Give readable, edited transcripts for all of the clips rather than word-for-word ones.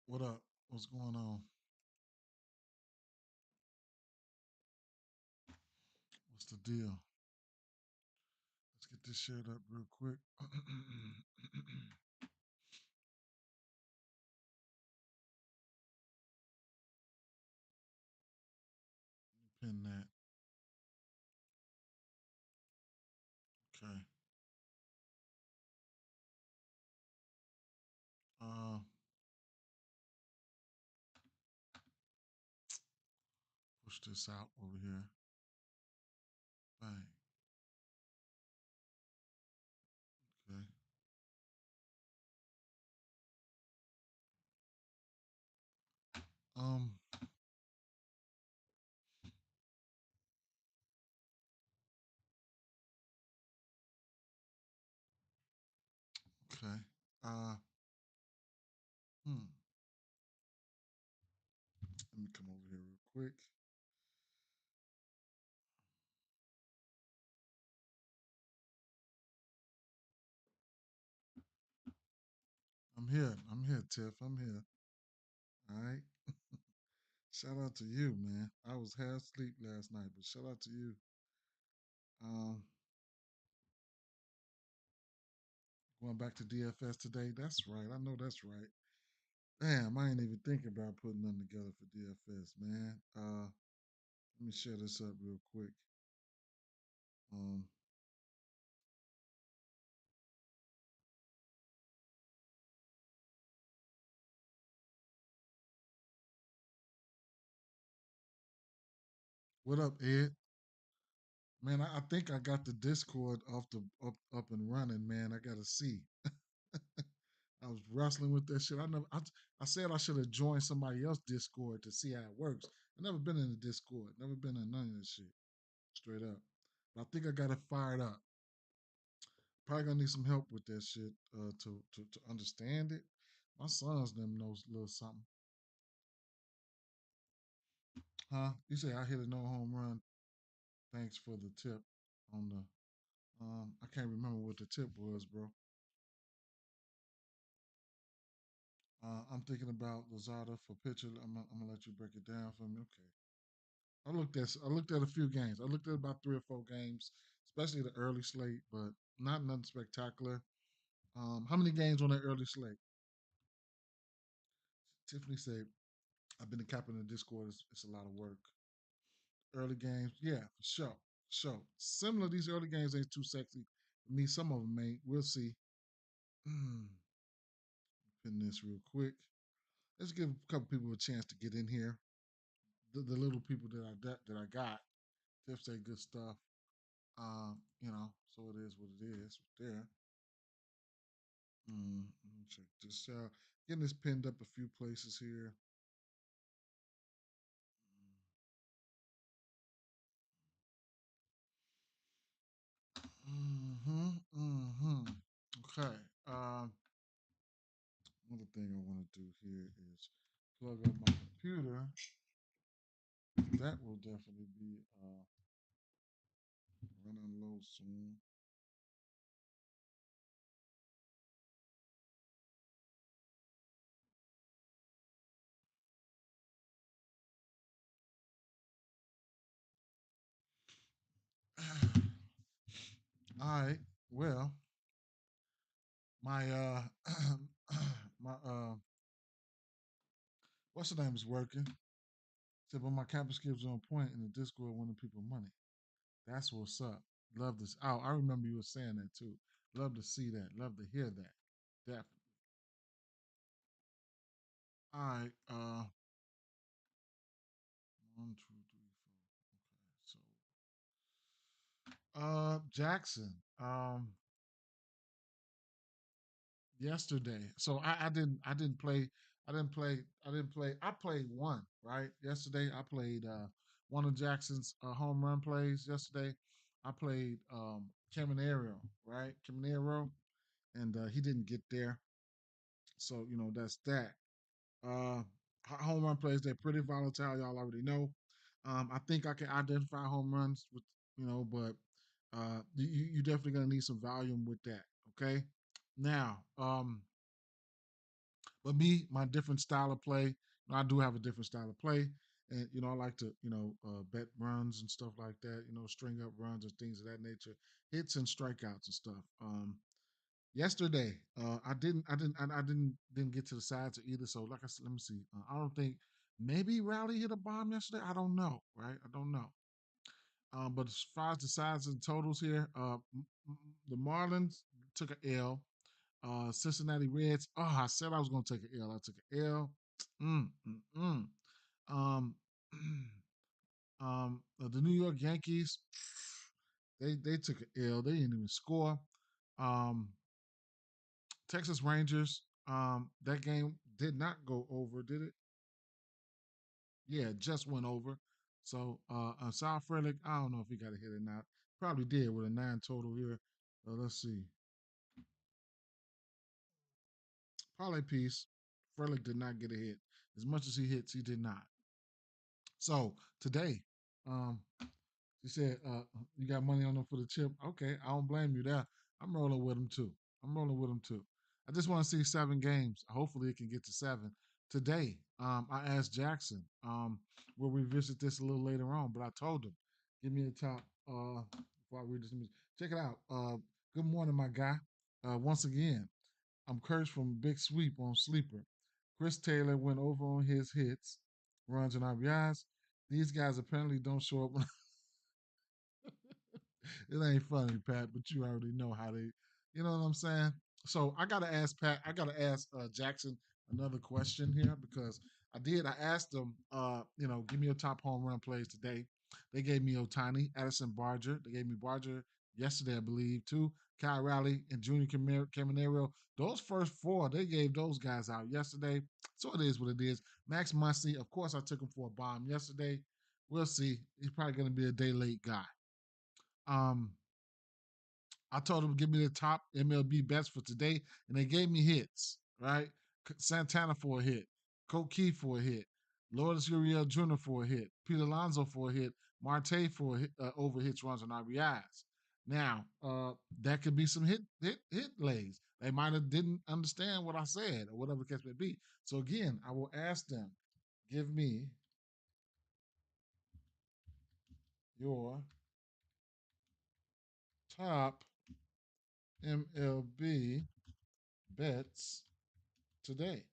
What up? What's going on? What's the deal? Let's get this shared up real quick. Let me pin that. Okay. Uh, push this out over here. Bang. Okay. Um. Okay. Uh. Hmm. Let me come over here real quick. I'm here. I'm here, Tiff. I'm here. All right. Shout out to you, man. I was half asleep last night, but shout out to you. Um. Going back to DFS today. That's right. I know that's right. Damn, I ain't even thinking about putting nothing together for DFS, man. Let me share this up real quick. Um, what up, Ed? Man, I think I got the Discord off the up and running. Man, I gotta see. I was wrestling with that shit. I said I should have joined somebody else Discord to see how it works. I never been in the Discord. Never been in none of this shit. Straight up. But I think I got it fired up. Probably gonna need some help with that shit to understand it. My sons them knows a little something. Huh? You say I hit a no home run. Thanks for the tip on the. I can't remember what the tip was, bro. I'm thinking about Lazada for pitcher. I'm gonna let you break it down for me. Okay. I looked at a few games. I looked at about 3 or 4 games, especially the early slate, but not nothing spectacular. How many games on that early slate? Tiffany said, "I've been the captain of the Discord. It's a lot of work. Early games, yeah, for sure, sure. Similar, these early games ain't too sexy for me. Some of them ain't. We'll see. Pin this real quick. Let's give a couple people a chance to get in here. The little people that I got, they say good stuff. So it is what it is there. Let me check this out. Getting this pinned up a few places here. Mm-hmm. Mm-hmm. Okay. Another thing I want to do here is plug up my computer. That will definitely be running low soon. All right. Well, my my what's the name is working. Said, but my campus skills on point in the Discord winning people money. That's what's up. Love this. Oh, I remember you were saying that too. Love to see that. Love to hear that. Definitely. All right. 1, 2, 3, 4. Jackson. Yesterday. So I played one, right? Yesterday I played one of Jackson's home run plays yesterday. I played Caminero, right? Caminero, and he didn't get there. So, that's that. Uh Home run plays, they're pretty volatile, y'all already know. I think I can identify home runs with, but you definitely gonna need some volume with that. Okay. Now, But me, my different style of play, I do have a different style of play. And, I like to, bet runs and stuff like that, string up runs and things of that nature, hits and strikeouts and stuff. Yesterday, I didn't get to the sides of either. So, like I said, let me see. I don't think maybe Rowley hit a bomb yesterday. I don't know, right? I don't know. But as far as the sides and totals here, the Marlins took a L. Cincinnati Reds. Oh, I said I was going to take an L. I took an L. Mm, mm, mm. Um, the New York Yankees. They took an L. They didn't even score. Um, Texas Rangers. That game did not go over, did it? Yeah, it just went over. So Sal Frelick, I don't know if he got a hit or not. Probably did with a 9 total here. Let's see. Parlay piece. Frelick did not get a hit. As much as he hits, he did not. So today, um, she said, you got money on them for the chip. Okay, I don't blame you there. I'm rolling with them too. I'm rolling with them too. I just want to see 7 games. Hopefully, it can get to 7. Today, I asked Jackson, we'll revisit this a little later on, but I told him, give me a top, before I read this. Check it out. Good morning, my guy. Once again, I'm cursed from Big Sweep on Sleeper. Chris Taylor went over on his hits, runs, and RBIs. These guys apparently don't show up when it ain't funny, Pat, but you already know how they, you know what I'm saying? So I gotta ask Pat, I gotta ask Jackson another question here because I asked them, give me your top home run plays today. They gave me Otani, Addison Barger. They gave me Barger yesterday, I believe, too. Kyle Raleigh and Junior Caminero. Those first 4, they gave those guys out yesterday. So it is what it is. Max Muncy, of course, I took him for a bomb yesterday. We'll see. He's probably going to be a day late guy. Um, I told them to give me the top MLB bets for today, and they gave me hits, right? Santana for a hit, Coke Key for a hit, Lourdes Uriel Jr. for a hit, Pete Alonso for a hit, Marte for a hit, over hits, runs, and RBIs. Now, that could be some hit lays. They might have didn't understand what I said or whatever the case may be. So again, I will ask them, give me your top MLB bets today.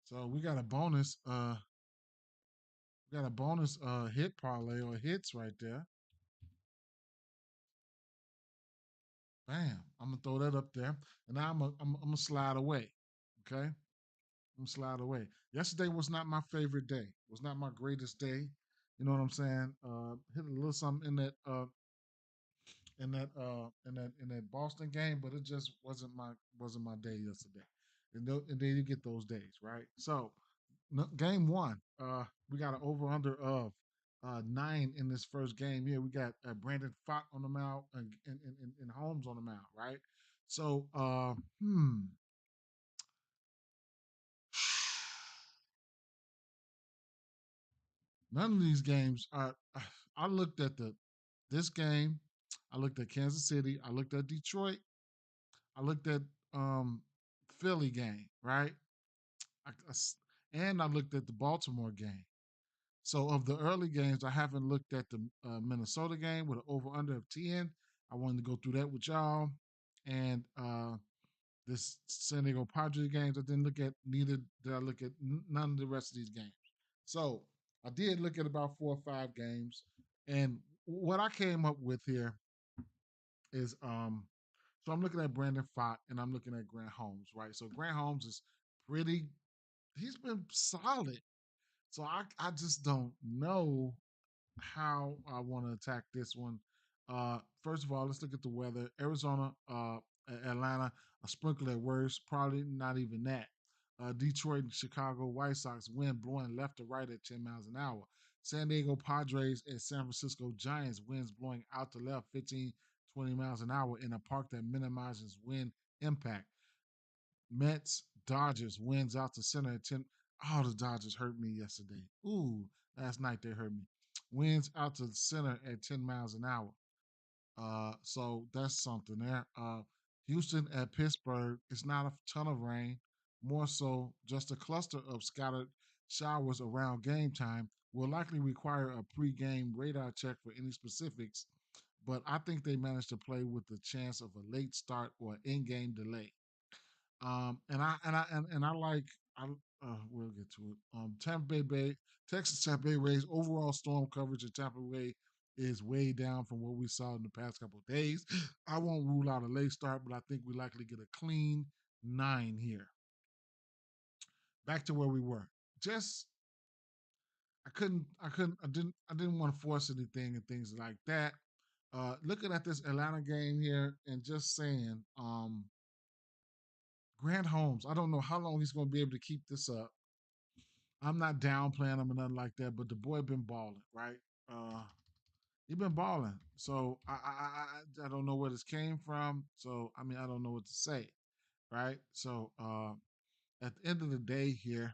So we got a bonus hit parlay or hits right there. Bam. I'm gonna throw that up there. And now I'm gonna slide away. Okay? I'm gonna slide away. Yesterday was not my favorite day. Was not my greatest day. You know what I'm saying? Hit a little something in that Boston game, but it just wasn't my day yesterday. And then you get those days, right? So game 1, we got an over under of 9 in this first game here. We got Brandon Fott on the mound and Holmes on the mound, right? So, none of these games are. I looked at this game. I looked at Kansas City. I looked at Detroit. I looked at um, Philly game, right? And I looked at the Baltimore game. So of the early games, I haven't looked at the Minnesota game with an over under of 10. I wanted to go through that with y'all. And this San Diego Padres games, I didn't look at, neither did I look at none of the rest of these games. So I did look at about 4 or 5 games. And what I came up with here is so I'm looking at Brandon Fott and I'm looking at Grant Holmes, right? So Grant Holmes is pretty, he's been solid. So I just don't know how I want to attack this one. First of all, let's look at the weather. Arizona, Atlanta, a sprinkle at worst, probably not even that. Detroit and Chicago White Sox, wind blowing left to right at 10 miles an hour. San Diego Padres and San Francisco Giants, winds blowing out to left 15, 20 miles an hour in a park that minimizes wind impact. Mets, Dodgers, winds out to center at 10. Oh, the Dodgers hurt me yesterday. Ooh, last night they hurt me. Winds out to the center at 10 miles an hour. So that's something there. Houston at Pittsburgh. It's not a ton of rain, more so just a cluster of scattered showers around game time. Will likely require a pre-game radar check for any specifics, but I think they managed to play with the chance of a late start or in-game delay. And I like I we'll get to it. Texas Tampa Bay Rays overall storm coverage in Tampa Bay is way down from what we saw in the past couple of days. I won't rule out a late start, but I think we likely get a clean 9 here. Back to where we were. Just I didn't want to force anything and things like that. Looking at this Atlanta game here and just saying, Grant Holmes, I don't know how long he's going to be able to keep this up. I'm not downplaying him or nothing like that, but the boy been balling, right? Uh, he been balling. So I don't know where this came from. So I mean I don't know what to say, right? So at the end of the day here,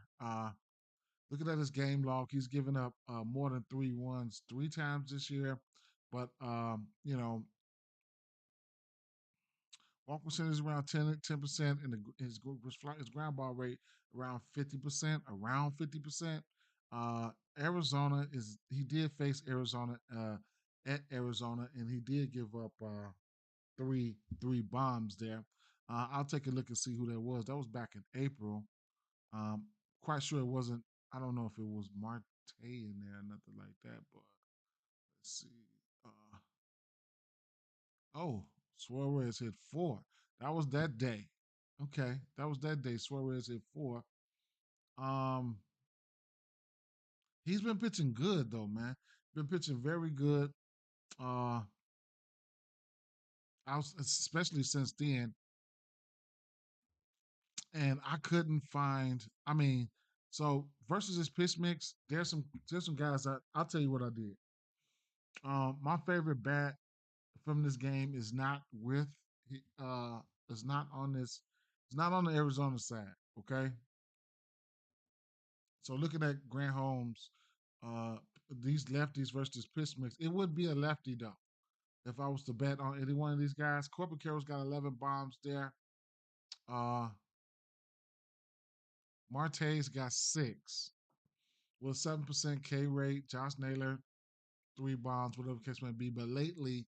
looking at his game log, he's given up more than 3 1s 3 times this year. But walk percentage is around 10%, and his ground ball rate around 50%, around 50%. Uh, Arizona is he did face Arizona at Arizona, and he did give up three bombs there. I'll take a look and see who that was. That was back in April. Um, quite sure it wasn't. I don't know if it was Marte in there or nothing like that, but let's see. Uh, Oh, Suarez hit 4. That was that day. Okay, that was that day. Suarez hit 4. Um, he's been pitching good though, man. Been pitching very good. Uh, especially since then. And I couldn't find. I mean, so versus this pitch mix, there's some guys. I'll tell you what I did. My favorite bat from this game is not with. Is not on this. It's not on the Arizona side. Okay, so looking at Grant Holmes, uh, these lefties versus pitch mix, it would be a lefty though. If I was to bet on any one of these guys, Corbin Carroll's got 11 bombs there. Uh, Marte's got 6 with 7% K rate. Josh Naylor 3 bombs, whatever the case may be. But lately,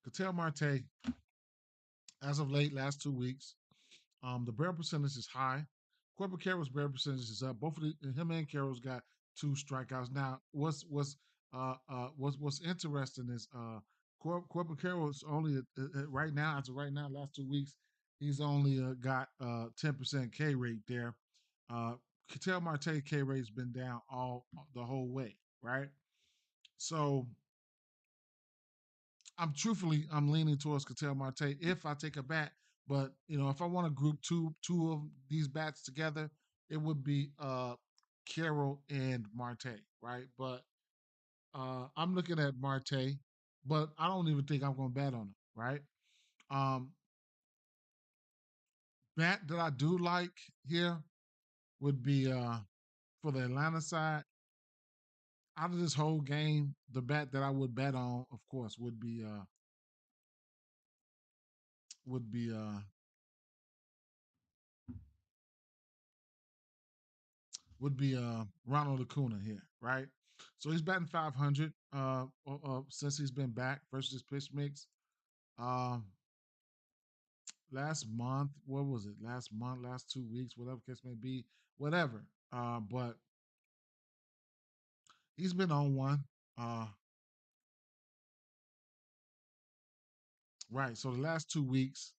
Ketel Marte, as of late, last 2 weeks, the barrel percentage is high. Corbin Carroll's barrel percentage is up. Both of him and Carroll's got 2 strikeouts. Now, what's interesting is Corbin Carroll is only right now, as of right now, last 2 weeks, he's only got 10% K rate there. Uh, Ketel Marte K rate's been down all the whole way, right? So I'm leaning towards Ketel Marte if I take a bat. But if I want to group two of these bats together, it would be Carroll and Marte, right? But I'm looking at Marte, but I don't even think I'm going to bet on him, right? Um, bat that I do like here would be for the Atlanta side. Out of this whole game, the bat that I would bet on, of course, would be Ronald Acuna here, right? So he's batting 500 since he's been back versus pitch mix. Um, Last month, what was it? Last month, last 2 weeks, whatever case may be, whatever. But he's been on one. Uh, right. So the last 2 weeks,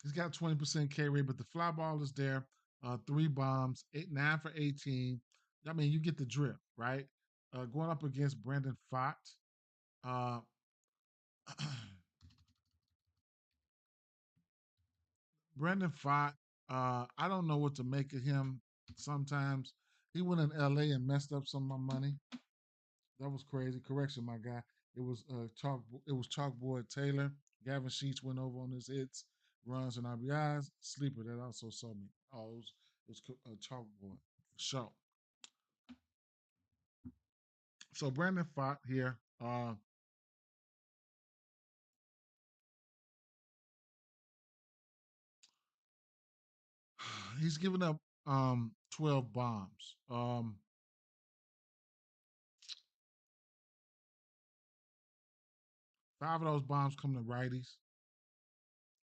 he's got 20% K rate, but the fly ball is there. 3 bombs, 9 for 18. I mean, you get the drift, right? Going up against Brandon Fott. Uh, Brandon Fott, I don't know what to make of him sometimes. He went in LA and messed up some of my money. That was crazy. Correction, my guy. It was chalk. It was chalkboard Taylor. Gavin Sheets went over on his hits, runs, and RBIs. Sleeper that also saw me. Oh, it was chalkboard for sure. So Brandon Fott here. He's given up 12 bombs. 5 of those bombs come to righties.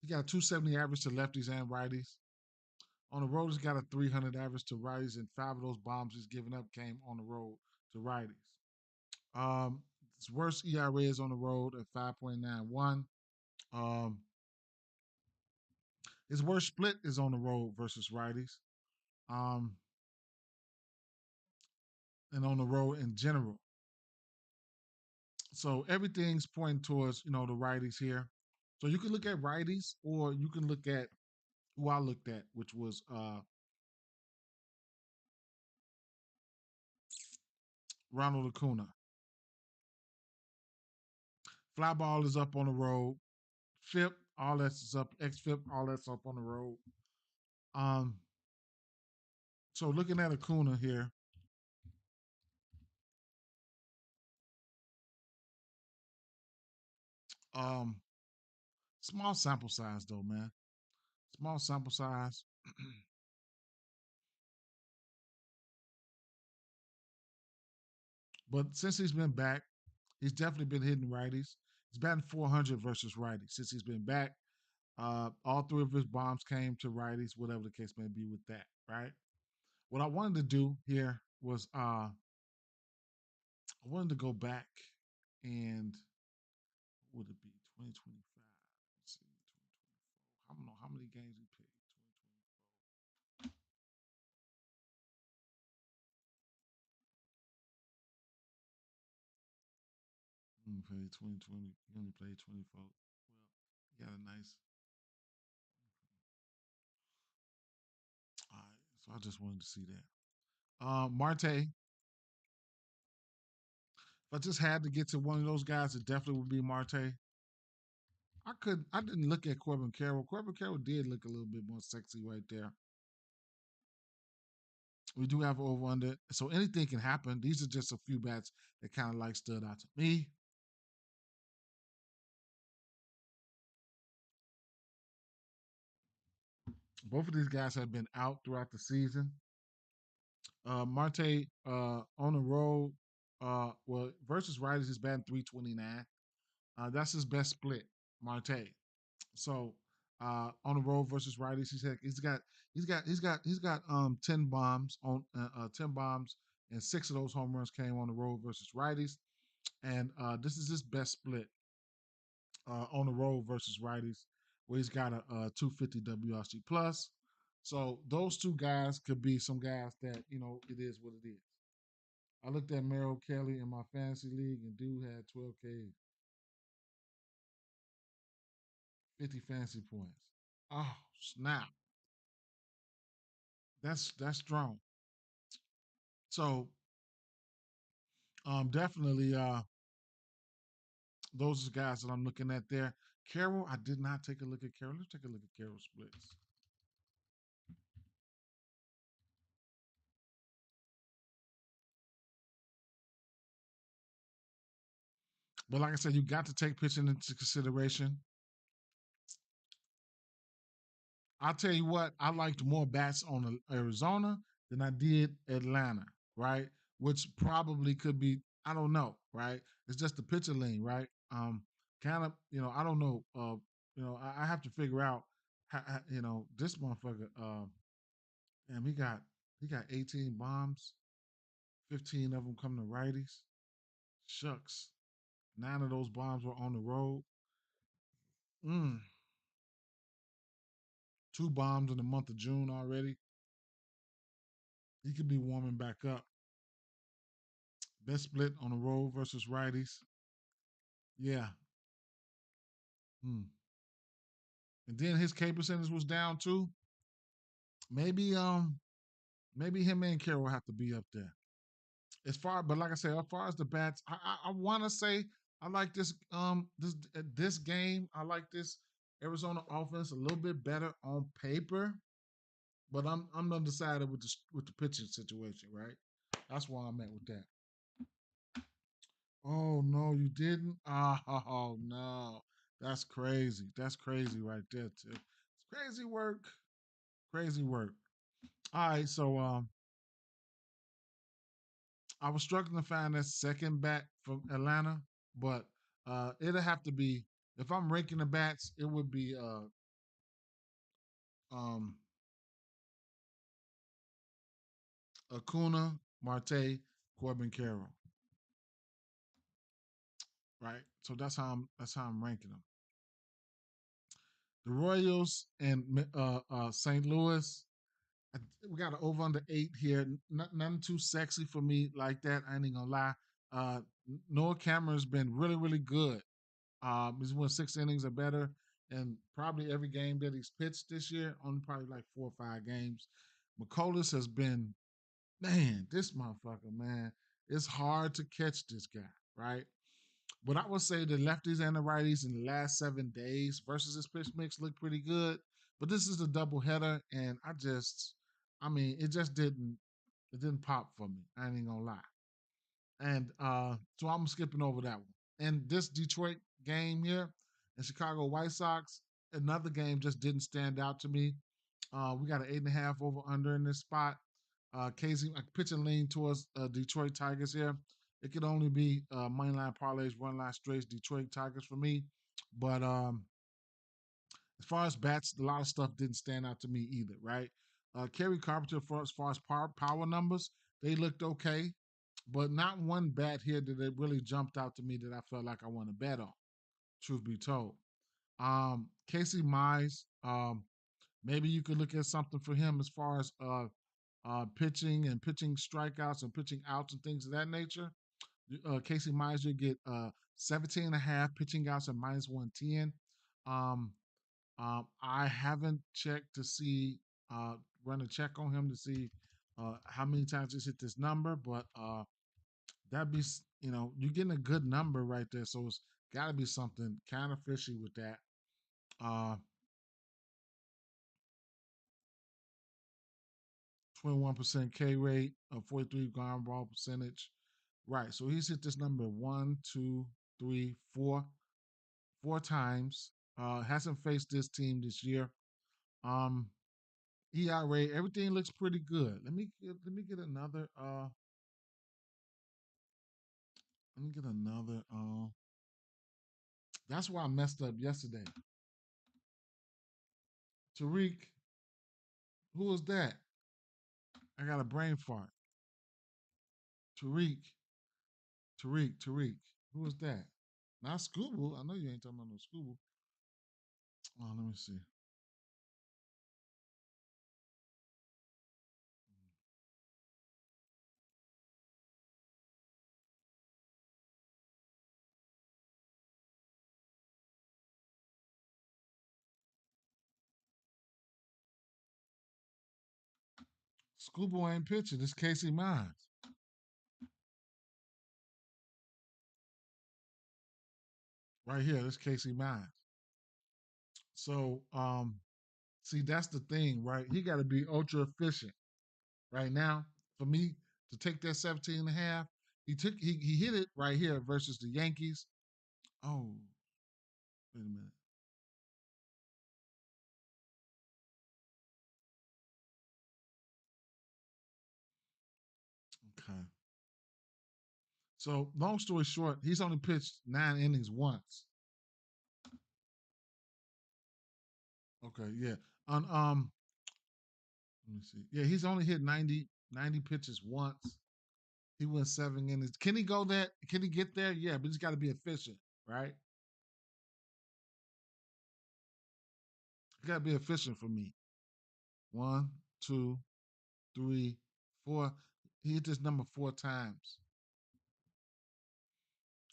He got a 270 average to lefties and righties. On the road, he's got a 300 average to righties, and 5 of those bombs he's given up came on the road to righties. His worst ERA is on the road at 5.91. Um, his worst split is on the road versus righties. Um, and on the road in general. So everything's pointing towards, the righties here. So you can look at righties or you can look at who I looked at, which was Ronald Acuna. Fly ball is up on the road. FIP, all that's up. XFIP, all that's up on the road. Um, so looking at Acuna here, um, small sample size though, man. Small sample size. But since he's been back, he's definitely been hitting righties. He's batting 400 versus righties since he's been back. All 3 of his bombs came to righties, whatever the case may be with that, right? What I wanted to do here was I wanted to go back and what would it be 2025? Let's see, 2024. I don't know how many games he played. 2024. He played 2020. He only played 24. Well, he got a nice. All right, so I just wanted to see that. Marte. If I just had to get to one of those guys, it definitely would be Marte. I didn't look at Corbin Carroll. Corbin Carroll did look a little bit more sexy right there. We do have over under, so anything can happen. These are just a few bats that kind of like stood out to me. Both of these guys have been out throughout the season. Marte on the road, well versus Riders, he's batting 329. That's his best split, Marte. So on the road versus righties, he's got 10 bombs, and 6 of those home runs came on the road versus righties, and this is his best split on the road versus righties, where he's got a 250 WRC plus. So those 2 guys could be some guys that it is what it is. I looked at Merrill Kelly in my fantasy league, and dude had 12K, 50 fantasy points. Oh snap! That's strong. So definitely those are guys that I'm looking at there. Carroll, I did not take a look at Carroll. Let's take a look at Carroll splits. But like I said, you got to take pitching into consideration. I'll tell you what, I liked more bats on Arizona than I did Atlanta, right? Which probably could be, I don't know, right? It's just the pitcher lane, right? Kind of, I don't know. I have to figure out, this motherfucker. Damn, he got 18 bombs. 15 of them come to righties. Shucks, 9 of those bombs were on the road. Mm, 2 bombs in the month of June already. He could be warming back up. Best split on the road versus righties. Yeah. Hmm. And then his K percentage was down too. Maybe maybe him and Carroll have to be up there. but like I said, as far as the bats, I want to say I like this game. I like this Arizona offense a little bit better on paper, but I'm undecided with the pitching situation. Right, that's why I'm at with that. Oh no, you didn't. Oh no, that's crazy. That's crazy right there too. It's crazy work. Crazy work. All right, so I was struggling to find that second bat from Atlanta, but it'll have to be if I'm ranking the bats, it would be um Acuna, Marte, Corbin Carroll, right? So that's how I'm ranking them. The Royals and St. Louis. We got an over under 8 here. Nothing too sexy for me like that. I ain't gonna lie. Uh, Noah Cameron's been really, really good. He's won 6 innings or better, and probably every game that he's pitched this year, only probably like 4 or 5 games. McCullers has been, man, this motherfucker, man. It's hard to catch this guy, right? But I would say the lefties and the righties in the last 7 days versus his pitch mix look pretty good. But this is a doubleheader, and I mean, it didn't pop for me. I ain't gonna lie. And so I'm skipping over that one. And this Detroit game here and Chicago White Sox, another game just didn't stand out to me. We got an 8.5 over under in this spot. Casey, I pitch and lean towards Detroit Tigers here. It could only be money line parlays, run line straights, Detroit Tigers for me. But as far as bats, a lot of stuff didn't stand out to me either, right? Kerry Carpenter, as far as power numbers, they looked okay, but not one bat here that it really jumped out to me that I felt like I want to bet on. Truth be told, Casey Mize, maybe you could look at something for him as far as pitching and pitching strikeouts and pitching outs and things of that nature. Casey Mize, you get 17 and a half pitching outs at minus 110. Um, I haven't checked to see, run a check on him to see how many times he's hit this number, but that'd be, you're getting a good number right there. So it's got to be something kind of fishy with that. Uh, 21% K rate, 43 ground ball percentage. Right. So he's hit this number one, two, three, four times. Hasn't faced this team this year. Um, ERA, everything looks pretty good. Let me get another let me get another that's why I messed up yesterday. Tariq, who was that? I got a brain fart. Tariq, Tariq. Who was that? Not Scooble. I know you ain't talking about no Scooble. Oh, let me see. Scooble ain't pitching. This Casey Mines. Right here, this Casey Mines. So, see, that's the thing, right? He got to be ultra efficient right now. For me to take that 17 and a half, he hit it right here versus the Yankees. Oh, wait a minute. Okay. So long story short, he's only pitched 9 innings once. Okay, yeah. On let me see. Yeah, he's only hit 90 pitches once. He went 7 innings. Can he go that? Can he get there? Yeah, but he's got to be efficient, right? He got to be efficient for me. One, two, three, four. He hit this number 4 times.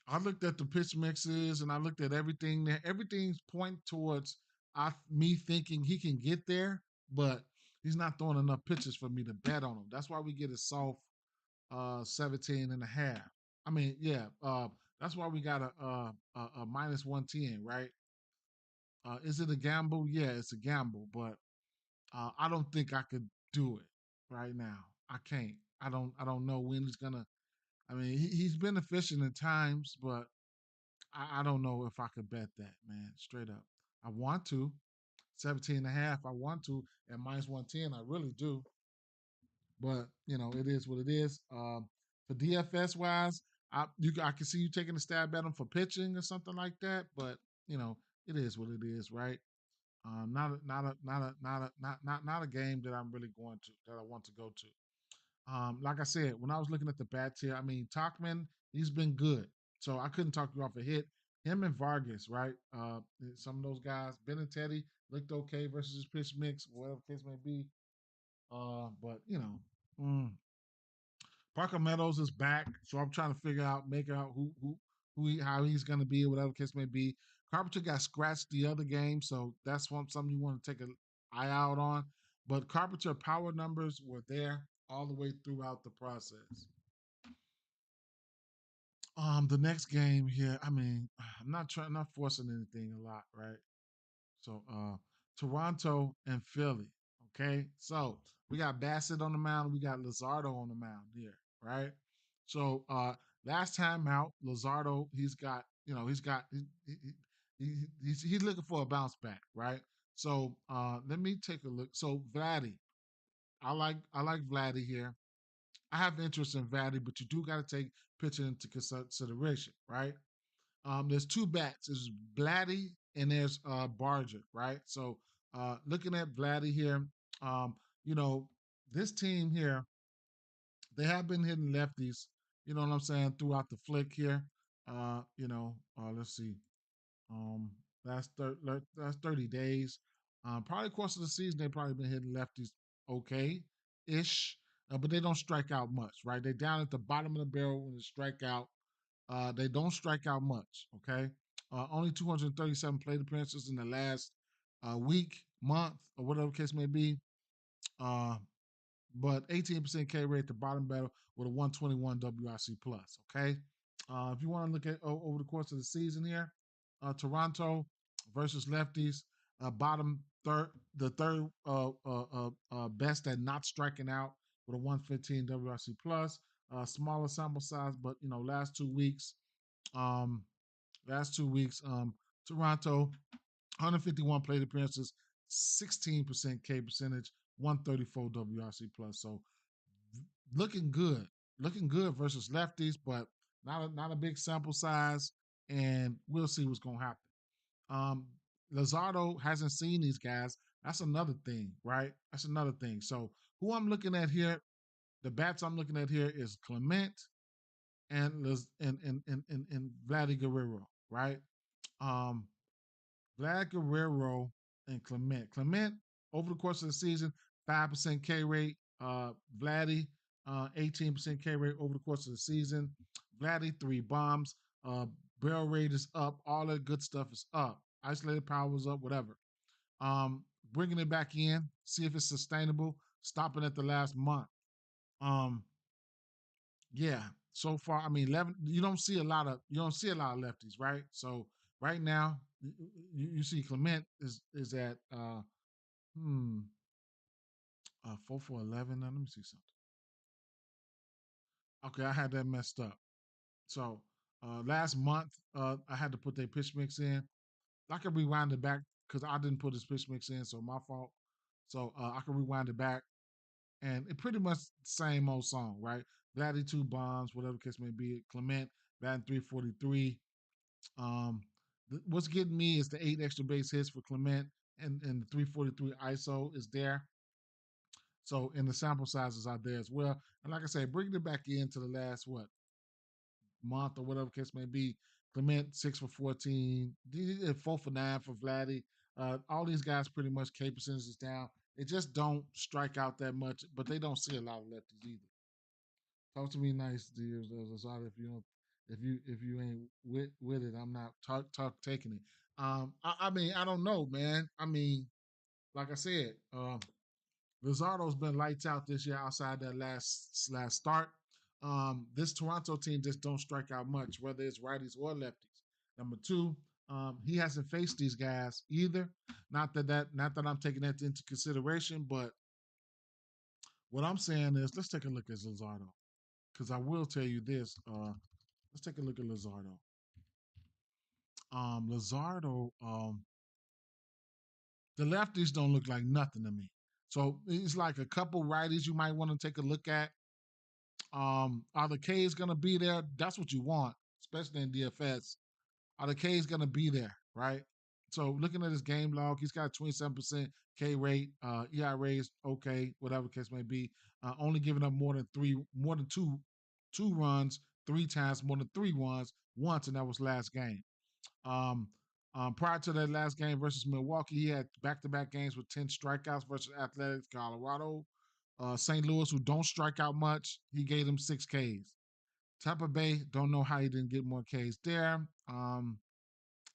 I looked at the pitch mixes and I looked at everything there. Everything's pointing towards me thinking he can get there, but he's not throwing enough pitches for me to bet on him. That's why we get a soft 17 and a half. I mean, yeah, that's why we got a minus 110, right? Is it a gamble? Yeah, it's a gamble, but I don't think I could do it right now. I can't. I don't know when he's gonna. I mean, he's been efficient at times, but I don't know if I could bet that, man. Straight up, I want to 17 and a half. I want to at minus 110. I really do, but it is what it is. For DFS wise, I can see you taking a stab at him for pitching or something like that, but you know it is what it is, right? Not a game that I'm really going to that I want to go to. Like I said, when I was looking at the bats here, I mean Talkman, he's been good, so I couldn't talk you off a hit. Him and Vargas, right? Some of those guys, Ben and Teddy looked okay versus his pitch mix, whatever the case may be. But Parker Meadows is back, so I'm trying to make out how he's going to be, whatever the case may be. Carpenter got scratched the other game, so that's something you want to take an eye out on. But Carpenter power numbers were there all the way throughout the process. The next game here, I mean, not forcing anything a lot, right? So Toronto and Philly. Okay. So we got Bassett on the mound, we got Luzardo on the mound here, right? So last time out, Luzardo, he's looking for a bounce back, right? So let me take a look. So Vladdy, I like Vladdy here. I have interest in Vladdy, but you do got to take pitching into consideration, right? There's two bats. There's Vladdy and there's Barger, right? So looking at Vladdy here, um, you know, this team here, they have been hitting lefties, you know what I'm saying, throughout the flick here. Let's see. Um, that's 30 days. Probably course of the season, they've probably been hitting lefties okay ish, but they don't strike out much, right? They're down at the bottom of the barrel when they strike out. They don't strike out much. Okay, only 237 plate appearances in the last week, month, or whatever the case may be. Uh, but 18% K rate at the bottom battle with a 121 WRC plus. Okay, if you want to look at over the course of the season here, Toronto versus lefties, bottom third, the third best at not striking out with a 115 WRC plus. Smaller sample size, but um, last 2 weeks, Toronto 151 plate appearances, 16% K percentage, 134 WRC plus. So looking good, looking good versus lefties, but not a big sample size, and we'll see what's gonna happen. Um, Lazardo hasn't seen these guys. That's another thing, right? That's another thing. So who I'm looking at here, the bats I'm looking at here is Clement and Vladdy Guerrero, right? Um, Vlad Guerrero and Clement. Clement, over the course of the season, 5% K rate. Vladdy, 18% K rate over the course of the season. Vladdy, 3 bombs. Barrel rate is up. All that good stuff is up. Isolated power is up, whatever. Um, Bringing it back in, see if it's sustainable. Stopping at the last month. Um, yeah, so far, I mean, 11. You don't see a lot of lefties, right? So right now, you see Clement is at 4 for 11. Now let me see something. Okay, I had that messed up. So last month, I had to put their pitch mix in. I can rewind it back because I didn't put his pitch mix in, so my fault. So I can rewind it back, and it pretty much the same old song, right? Vladdy 2 bombs, whatever the case may be. Clement batting 343. Um, what's getting me is the 8 extra base hits for Clement, and the 343 ISO is there. So, and the sample sizes are there as well. And like I say, bringing it back into the last month or whatever case may be. Clement 6 for 14, 4 for 9 for Vladdy. All these guys pretty much K percentage is down. They just don't strike out that much, but they don't see a lot of lefties either. Talk to me nice, dear. Sorry if you ain't with it. I'm not taking it. I mean, I don't know, man. I mean, like I said, Lizardo's been lights out this year outside that last start. This Toronto team just don't strike out much, whether it's righties or lefties. Number two, he hasn't faced these guys either. Not that I'm taking that into consideration, but what I'm saying is let's take a look at Luzardo. Because I will tell you this. Let's take a look at Luzardo. Luzardo, the lefties don't look like nothing to me. So it's like a couple righties you might want to take a look at. Are the K's gonna be there? That's what you want, especially in DFS. Are the K's gonna be there, right? So looking at his game log, he's got a 27% K rate, ERA is okay, whatever case may be. Only giving up more than two runs three times, more than three runs once, and that was last game. Um, Prior to that last game versus Milwaukee, he had back-to-back games with 10 strikeouts versus Athletics, Colorado. St. Louis, who don't strike out much, he gave them 6 Ks. Tampa Bay, don't know how he didn't get more Ks there.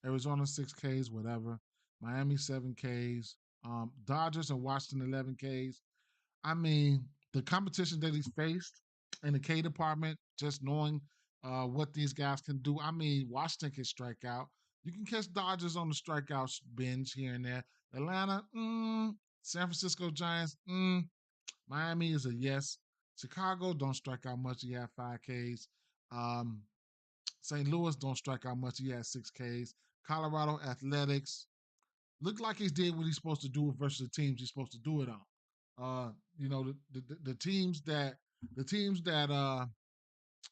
Arizona 6 Ks, whatever. Miami 7 Ks. Dodgers and Washington 11 Ks. I mean, the competition that he's faced in the K department, just knowing what these guys can do. I mean, Washington can strike out. You can catch Dodgers on the strikeout binge here and there. Atlanta, San Francisco Giants, Miami is a yes. Chicago don't strike out much. He had 5 Ks. Um, St. Louis don't strike out much. He had 6 Ks. Colorado Athletics looked like he did what he's supposed to do versus the teams he's supposed to do it on. The teams that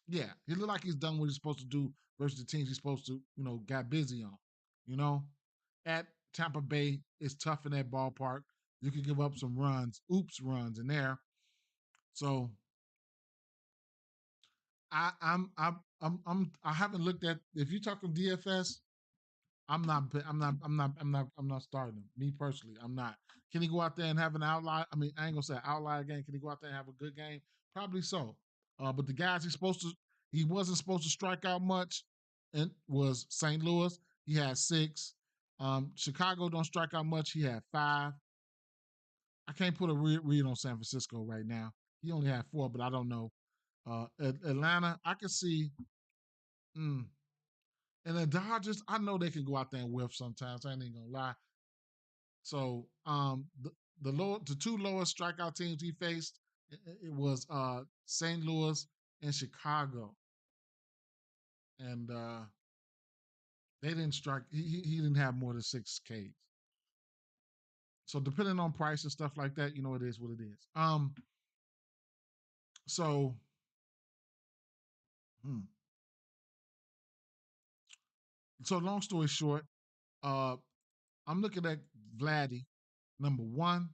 yeah, he looked like he's done what he's supposed to do versus the teams he's supposed to got busy on. You know, at Tampa Bay, it's tough in that ballpark. You can give up some runs in there. So I haven't looked at if you're talking DFS. I'm not starting him. Me personally, I'm not. Can he go out there and have an outlier? I mean, I ain't gonna say outlier game. Can he go out there and have a good game? Probably so. But the guys he wasn't supposed to strike out much, and was St. Louis. He had 6. Chicago don't strike out much. He had 5. I can't put a read on San Francisco right now. He only had 4, but I don't know. Atlanta, I can see. Mm, and the Dodgers, I know they can go out there and whiff sometimes. I ain't even gonna lie. So the 2 lowest strikeout teams he faced, it was St. Louis and Chicago, and they didn't strike. He didn't have more than 6 Ks. So depending on price and stuff like that, it is what it is. So hmm. So long story short, uh, I'm looking at Vladdy number 1,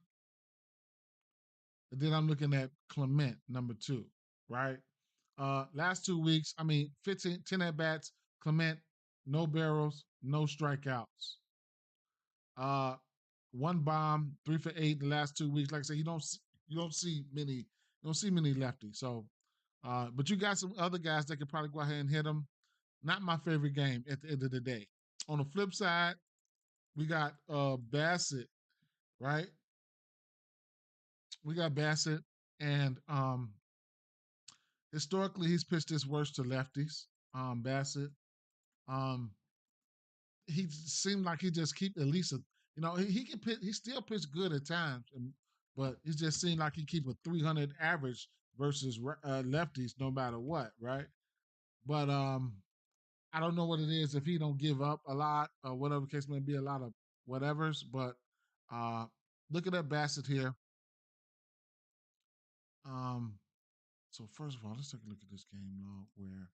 and then I'm looking at Clement number 2. Right. Last 2 weeks, I mean, 10 at bats. Clement, no barrels, no strikeouts. Uh, 1 bomb, 3 for 8 the last 2 weeks. Like I said, you don't see many lefties. So, but you got some other guys that could probably go ahead and hit them. Not my favorite game at the end of the day. On the flip side, we got Bassett, right? We got Bassett, and historically he's pitched his worst to lefties. Bassett. Um, he seemed like he just keep at least he can pitch, he still pitch good at times, but it just seemed like he keep a 300 average versus lefties no matter what, right? But I don't know what it is if he don't give up a lot or whatever the case may be, a lot of whatevers. But uh, looking at Bassett here, um, so first of all, let's take a look at this game log where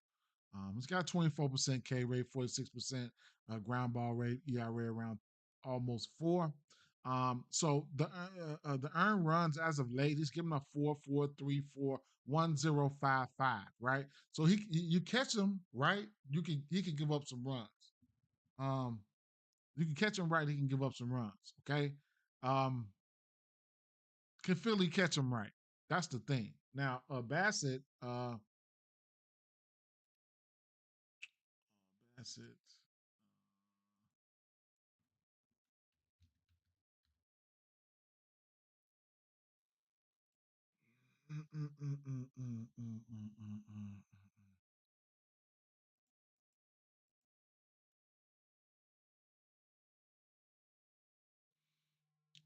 he's got 24% K rate, 46% ground ball rate, ERA around almost 4. So the earned runs as of late, he's given up 4.434, 1055, right? So you catch him right, he can give up some runs. Um, you can catch him right, he can give up some runs. Okay. Um, can Philly catch him right? That's the thing. Now, Bassett, Bassett. mm, mm, mm, mm, mm, mm, mm, mm.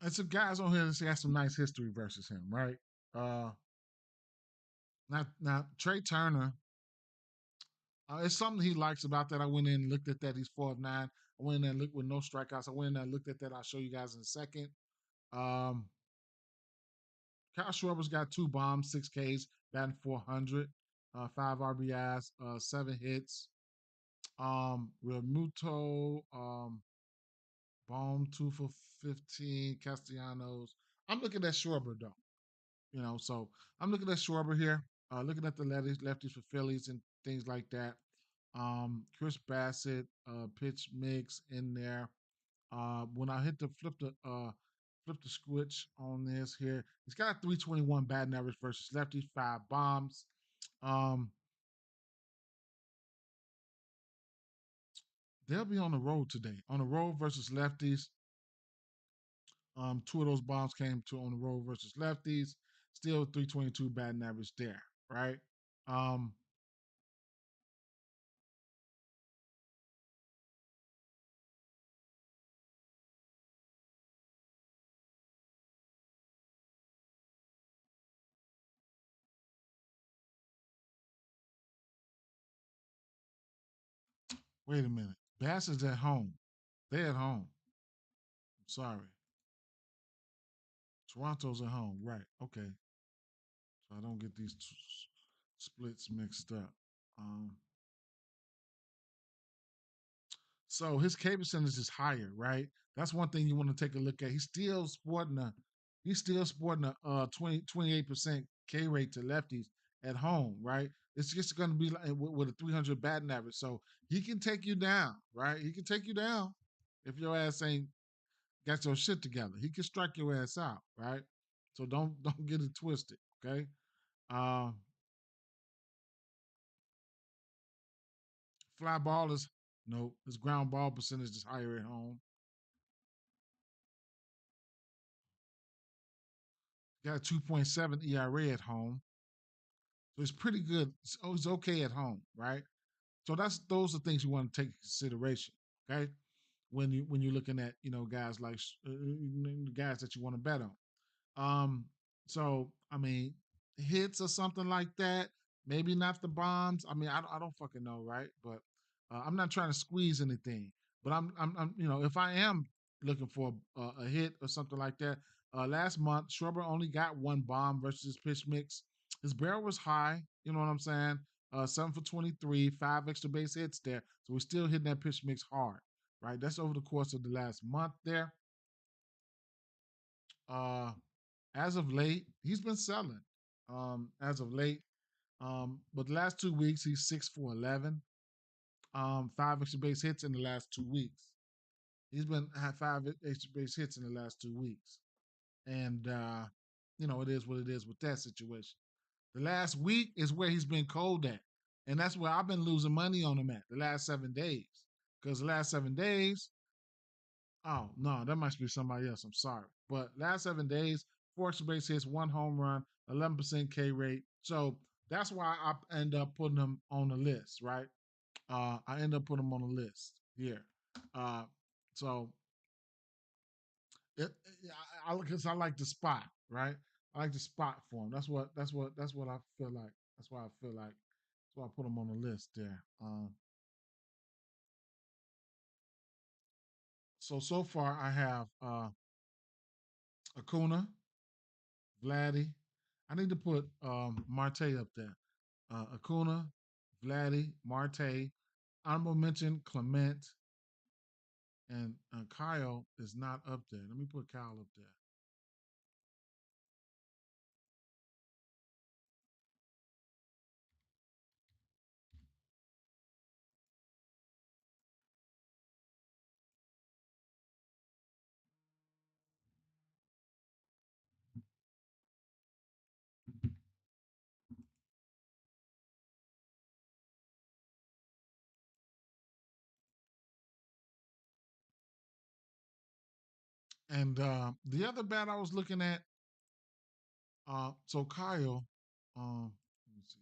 And some guys on here that got some nice history versus him, right? Uh, now Trey Turner, it's something he likes about that. I went in and looked at that. He's 4 of 9. I went in there and looked with no strikeouts. I went in there and looked at that. I'll show you guys in a second. Um, Kyle Schwarber's got 2 bombs, 6 Ks, batting 400, 5 RBIs, 7 hits. Realmuto, Bohm 2 for 15. Castellanos. I'm looking at Schwarber though. So I'm looking at Schwarber here. Looking at the lefties for Phillies and things like that. Chris Bassett, pitch mix in there. When I hit the flip the switch on this here, he's got a 321 batting average versus lefties, 5 bombs. Um, they'll be on the road today. On the road versus lefties. 2 of those bombs came to on the road versus lefties. Still 322 batting average there, right? Um, Wait a minute. Bass is at home. They at home. Sorry. Toronto's at home. Right. Okay. So I don't get these splits mixed up. Um, so his K percentage is higher, right? That's one thing you want to take a look at. He's still sporting a 28% K rate to lefties at home, right? It's just going to be like with a 300 batting average. So he can take you down, right? He can take you down if your ass ain't got your shit together. He can strike your ass out, right? So don't get it twisted, okay? Uh, Fly ball is no, his ground ball percentage is higher at home. Got a 2.7 ERA at home. So it's pretty good. It's okay at home, right? So those are things you want to take into consideration, okay? When you're looking at guys like guys that you want to bet on. So I mean, hits or something like that. Maybe not the bombs. I mean, I don't fucking know, right? But I'm not trying to squeeze anything. But I'm if I am looking for a hit or something like that. Last month, Schwarber only got 1 bomb versus his pitch mix. His barrel was high. You know what I'm saying? 7 for 23, 5 extra base hits there. So we're still hitting that pitch mix hard, right? That's over the course of the last month there. Uh, as of late, he's been selling. As of late, but the last 2 weeks he's 6 for 11. 5 extra base hits in the last 2 weeks. He's been had 5 extra base hits in the last 2 weeks, and it is what it is with that situation. The last week is where he's been cold at, and that's where I've been losing money on him at the last 7 days. Because the last 7 days, oh no, that must be somebody else. I'm sorry, but last 7 days, 4 extra base hits, 1 home run, 11% K rate. So that's why I end up putting him on the list, right? I end up putting him on the list here. Uh, so because I like the spot, right? I like the spot for him. That's what I feel like. That's why I feel like. That's why I put him on the list there. So far I have Acuna, Vladdy. I need to put Marte up there. Acuna, Vladdy, Marte. Honorable mention Clement, and Kyle is not up there. Let me put Kyle up there. And the other bat I was looking at, so Kyle. Let me see.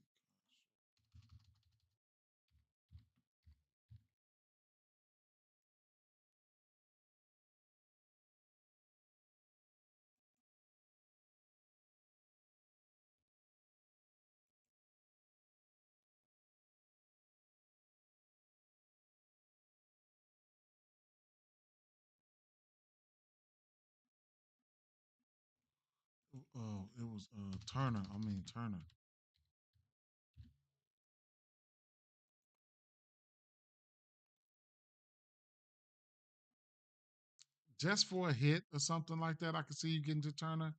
Oh, it was Turner. I mean Turner. Just for a hit or something like that, I could see you getting to Turner.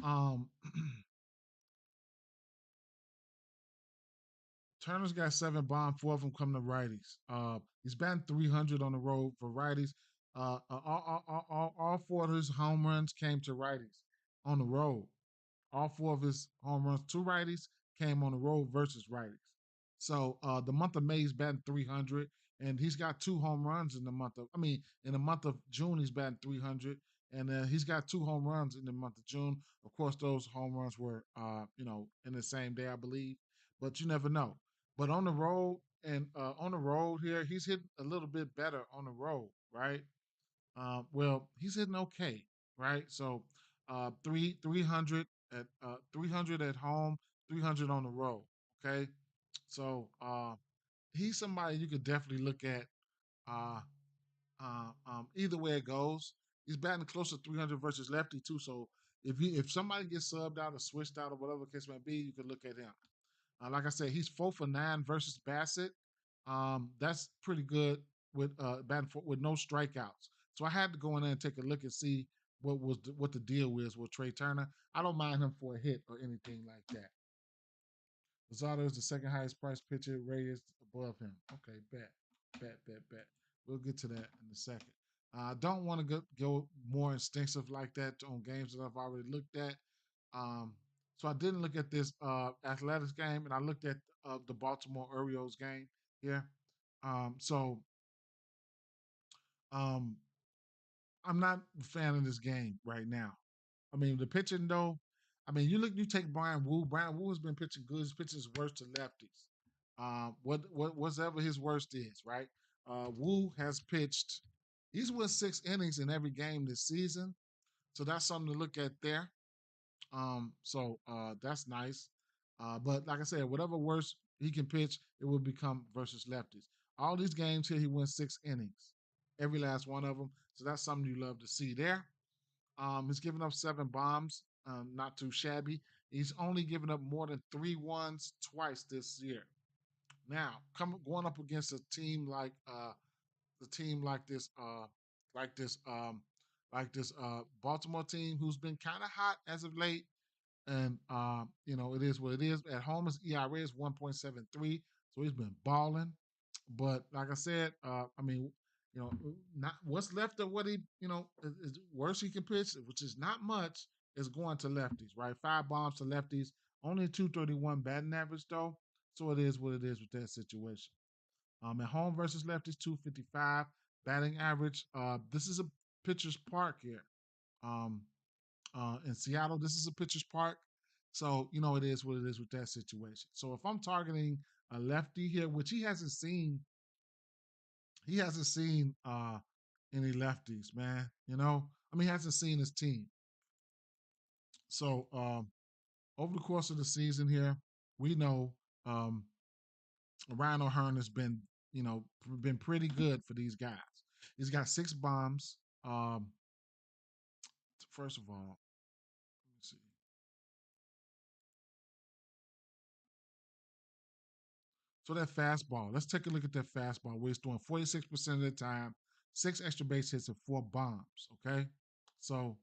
Um, Turner's got 7 bombs, 4 of them come to righties. He's batting 300 on the road for righties. All 4 of his home runs came to righties on the road. All 4 of his home runs to righties came on the road versus righties. So the month of May he's batting 300, and he's got 2 home runs in the month of. I mean, in the month of June he's batting 300, and he's got 2 home runs in the month of June. Of course, those home runs were in the same day, I believe, but you never know. But on the road here, he's hitting a little bit better on the road, right? Well, he's hitting okay, right? So, 300 at 300 at home, 300 on the road. Okay, so he's somebody you could definitely look at. Uh, Either way it goes, he's batting close to 300 versus lefty too. So if somebody gets subbed out or switched out or whatever the case may be, you could look at him. Like I said, he's 4 for 9 versus Bassett. That's pretty good with batting with no strikeouts. So I had to go in there and take a look and see what the deal is with Trey Turner. I don't mind him for a hit or anything like that. Luzardo is the second highest priced pitcher. Ray is above him. Okay, bet. We'll get to that in a second. I don't want to go more extensive like that on games that I've already looked at. Um, so I didn't look at this athletics game, and I looked at the Baltimore Orioles game here. So um, I'm not a fan of this game right now. I mean, the pitching though. I mean, you take Brian Wu. Brian Wu has been pitching good. His pitching is worse to lefties. Whatever his worst is, right? Wu has pitched. He's won 6 innings in every game this season, so that's something to look at there. So that's nice. But like I said, whatever worse he can pitch, it will become versus lefties. All these games here, he wins 6 innings, every last one of them. So that's something you love to see there. He's given up 7 bombs, not too shabby. He's only given up more than 3 ones twice this year. Now, going up against a team like the team like this, Baltimore team who's been kind of hot as of late, and it is what it is. At home, his ERA is 1.73, so he's been balling. But like I said, I mean, not what's left of what he, is worse he can pitch, which is not much, is going to lefties, right? 5 bombs to lefties, only 231 batting average though. So it is what it is with that situation. At home versus lefties, 255 batting average. This is a pitcher's park here. Um, in Seattle, this is a pitcher's park. So, it is what it is with that situation. So if I'm targeting a lefty here, which he hasn't seen any lefties, man. I mean, he hasn't seen his team. So over the course of the season here, we know um, Ryan O'Hearn has been pretty good for these guys. He's got 6 bombs. First of all, let me see. So that fastball, let's take a look at that fastball where he's doing 46% of the time, 6 extra base hits and 4 bombs. Okay. So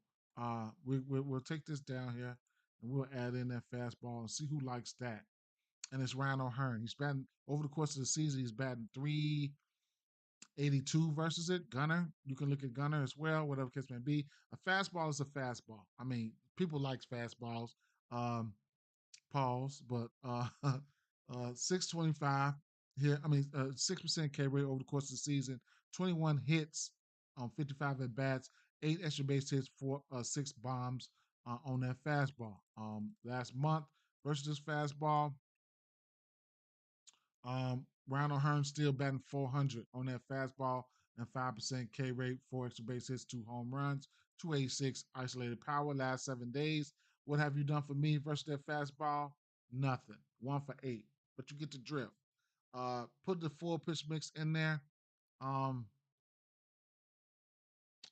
we'll take this down here and we'll add in that fastball and see who likes that. And it's Ryan O'Hearn. He's batting over the course of the season, he's batting 382 versus it. Gunner, you can look at Gunner as well, whatever case may be. A fastball is a fastball. I mean, people like fastballs. Um, Pause, but 625 here. I mean, 6% K rate over the course of the season, 21 hits on 55 at bats, 8 extra base hits, 6 bombs on that fastball. Last month, versus this fastball. Ronald Hearn still batting 400 on that fastball and 5% K rate, 4 extra base hits, 2 home runs, 286 isolated power last 7 days. What have you done for me versus that fastball? Nothing. 1 for 8. But you get the drift. Put the full pitch mix in there. Um,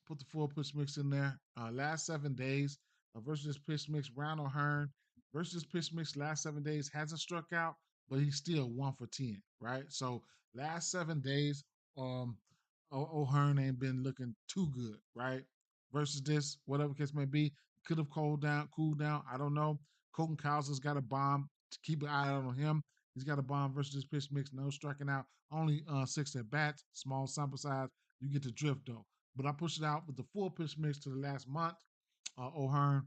put the full pitch mix in there. Last 7 days versus this pitch mix, Ronald Hearn versus this pitch mix last 7 days hasn't struck out, but he's still 1 for 10, right? So last 7 days, um, O'Hearn ain't been looking too good, right? Versus this, whatever case may be, could have cooled down. I don't know. Colton Cowser's got a bomb to keep an eye out on him. He's got a bomb versus this pitch mix, no striking out, only 6 at bats, small sample size. You get the drift though. But I pushed it out with the full pitch mix to the last month. O'Hearn,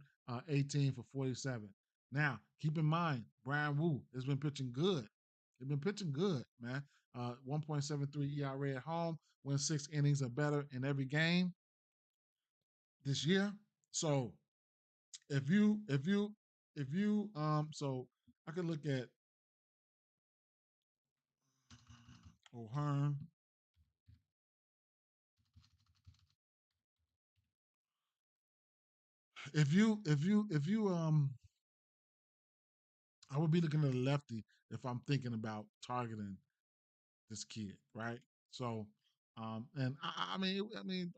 18 for 47. Now, keep in mind, Brian Wu has been pitching good. They've been pitching good, man. 1.73 ERA at home, win 6 innings or better in every game this year. So if you if you if you so I could look at O'Hearn. If you I would be looking at a lefty if I'm thinking about targeting this kid, right? So, and I mean,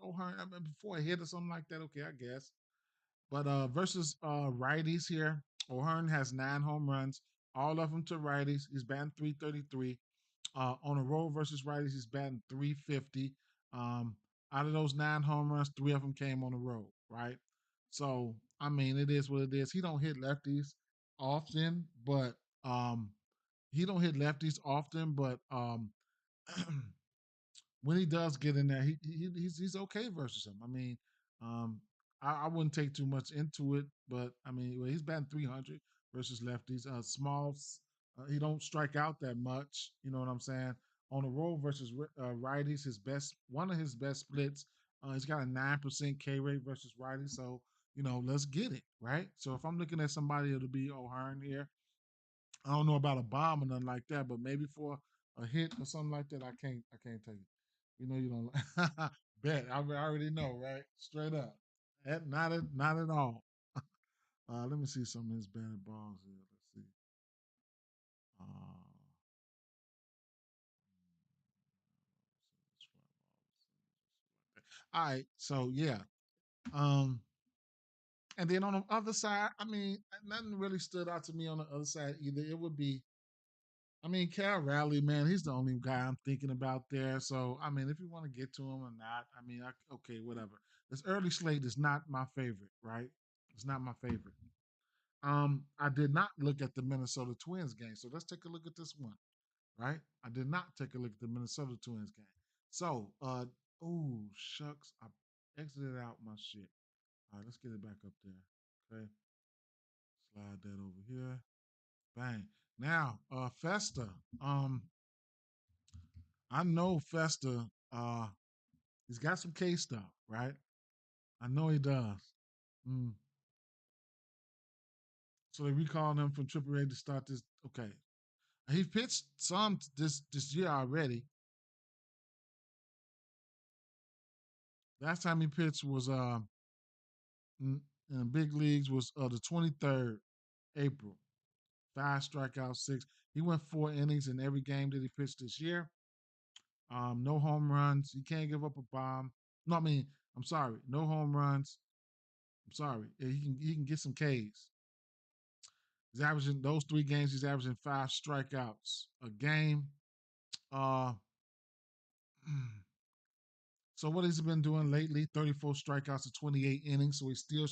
O'Hearn, I mean, before a hit or something like that, okay, I guess. But versus righties here, O'Hearn has 9 home runs, all of them to righties. He's batting 333. On a roll versus righties, he's batting 350. Um, Out of those 9 home runs, 3 of them came on the road, right? So, I mean, it is what it is. He don't hit lefties often, but um, he don't hit lefties often, but when he does get in there, he's okay versus him. I mean, um, I wouldn't take too much into it, but I mean, well, he's batting 300 versus lefties. Smalls, he don't strike out that much. You know what I'm saying? On the road versus righties, his best one of his best splits. He's got a 9% K rate versus righties. So let's get it right. So if I'm looking at somebody, it'll be O'Hearn here. I don't know about a bomb or nothing like that, but maybe for a hit or something like that, I can't take it. You don't bet. I already know, right? Straight up. Not at all. Let me see some of his batted balls here. Let's see. Uh, all right, so yeah. Um, and then on the other side, I mean, nothing really stood out to me on the other side either. It would be I mean, Cal Raleigh, man, he's the only guy I'm thinking about there. So, I mean, if you want to get to him or not, I mean, okay, whatever. This early slate is not my favorite, right? It's not my favorite. I did not look at the Minnesota Twins game, so let's take a look at this one, right? I did not take a look at the Minnesota Twins game. So, oh shucks, I exited out my shit. All right, let's get it back up there. Okay, slide that over here. Bang. Now, Festa. I know Festa, he's got some K stuff, right? I know he does. Mm. So they recalled him from AAA to start this. Okay, he pitched some this year already. Last time he pitched was in the big leagues was the 23rd April. 5 strikeouts, 6. He went 4 innings in every game that he pitched this year. No home runs. He can't give up a bomb. No, I mean, I'm sorry. No home runs. I'm sorry. He can get some Ks. He's averaging those 3 games. He's averaging 5 strikeouts a game. Uh, so what has he been doing lately? 34 strikeouts to 28 innings. So he's still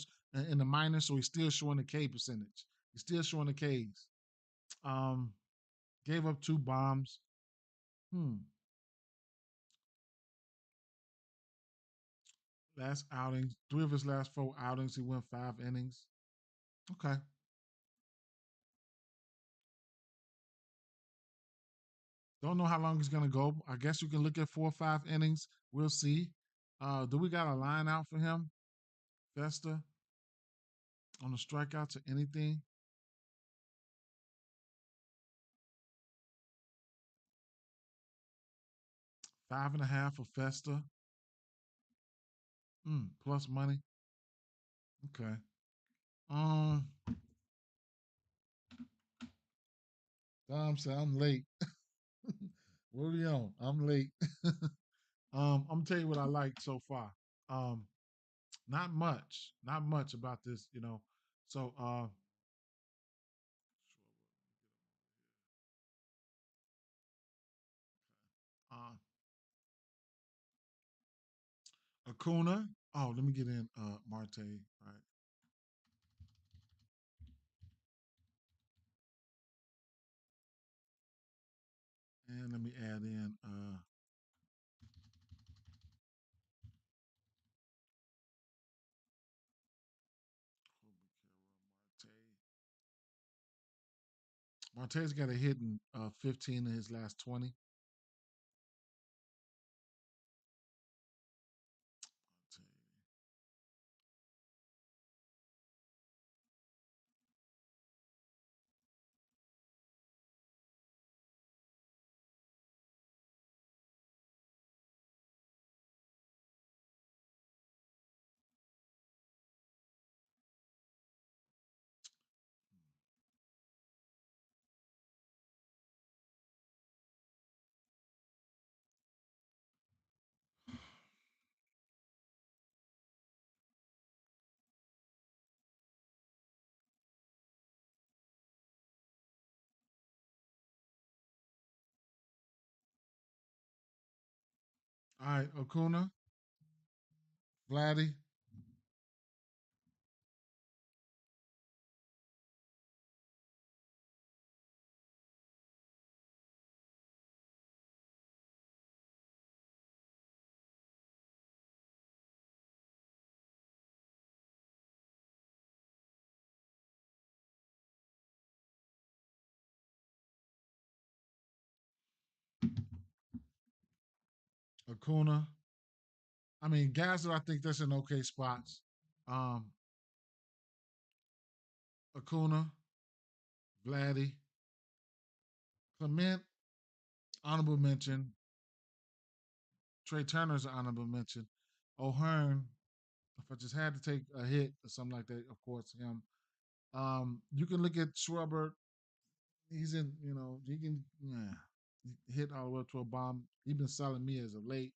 in the minors. So he's still showing the K percentage. He's still showing the Ks. Um, Gave up 2 bombs. Hmm. Last outing, 3 of his last 4 outings, he went 5 innings. Okay. Don't know how long he's gonna go. I guess you can look at 4 or 5 innings. We'll see. Do we got a line out for him, Festa, on the strikeouts or anything? 5.5 for Festa. Plus money. Okay. Um, Dom said I'm late. What are we on? I'm late. I'm gonna tell you what I like so far. Um, not much about this, you know. So, uh, Acuna. Oh, let me get in Marte. All right, and let me add in Marte's got a hit in 15 of his last 20. All right, Acuna, Vladdy, Acuna. I mean, guys that I think that's in okay spots. Um, Acuna, Vladdy, Clement, honorable mention. Trey Turner's an honorable mention. O'Hearn, if I just had to take a hit or something like that, of course, him. You can look at Schwarber. He's in, you know, he can hit all the way up to a bomb. He's been selling me as of late.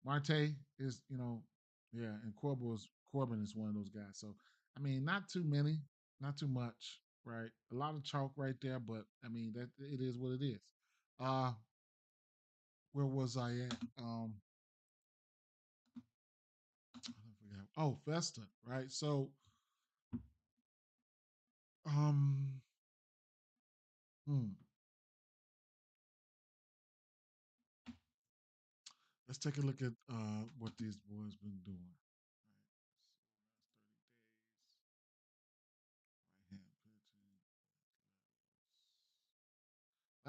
Marte is, you know, yeah, and Corbin is one of those guys. So, I mean, not too many, not too much, right? A lot of chalk right there, but I mean, that it is what it is. Uh, where was I at? I forgot. Oh, Festa, right? So, um, hmm, let's take a look at what these boys been doing. Right.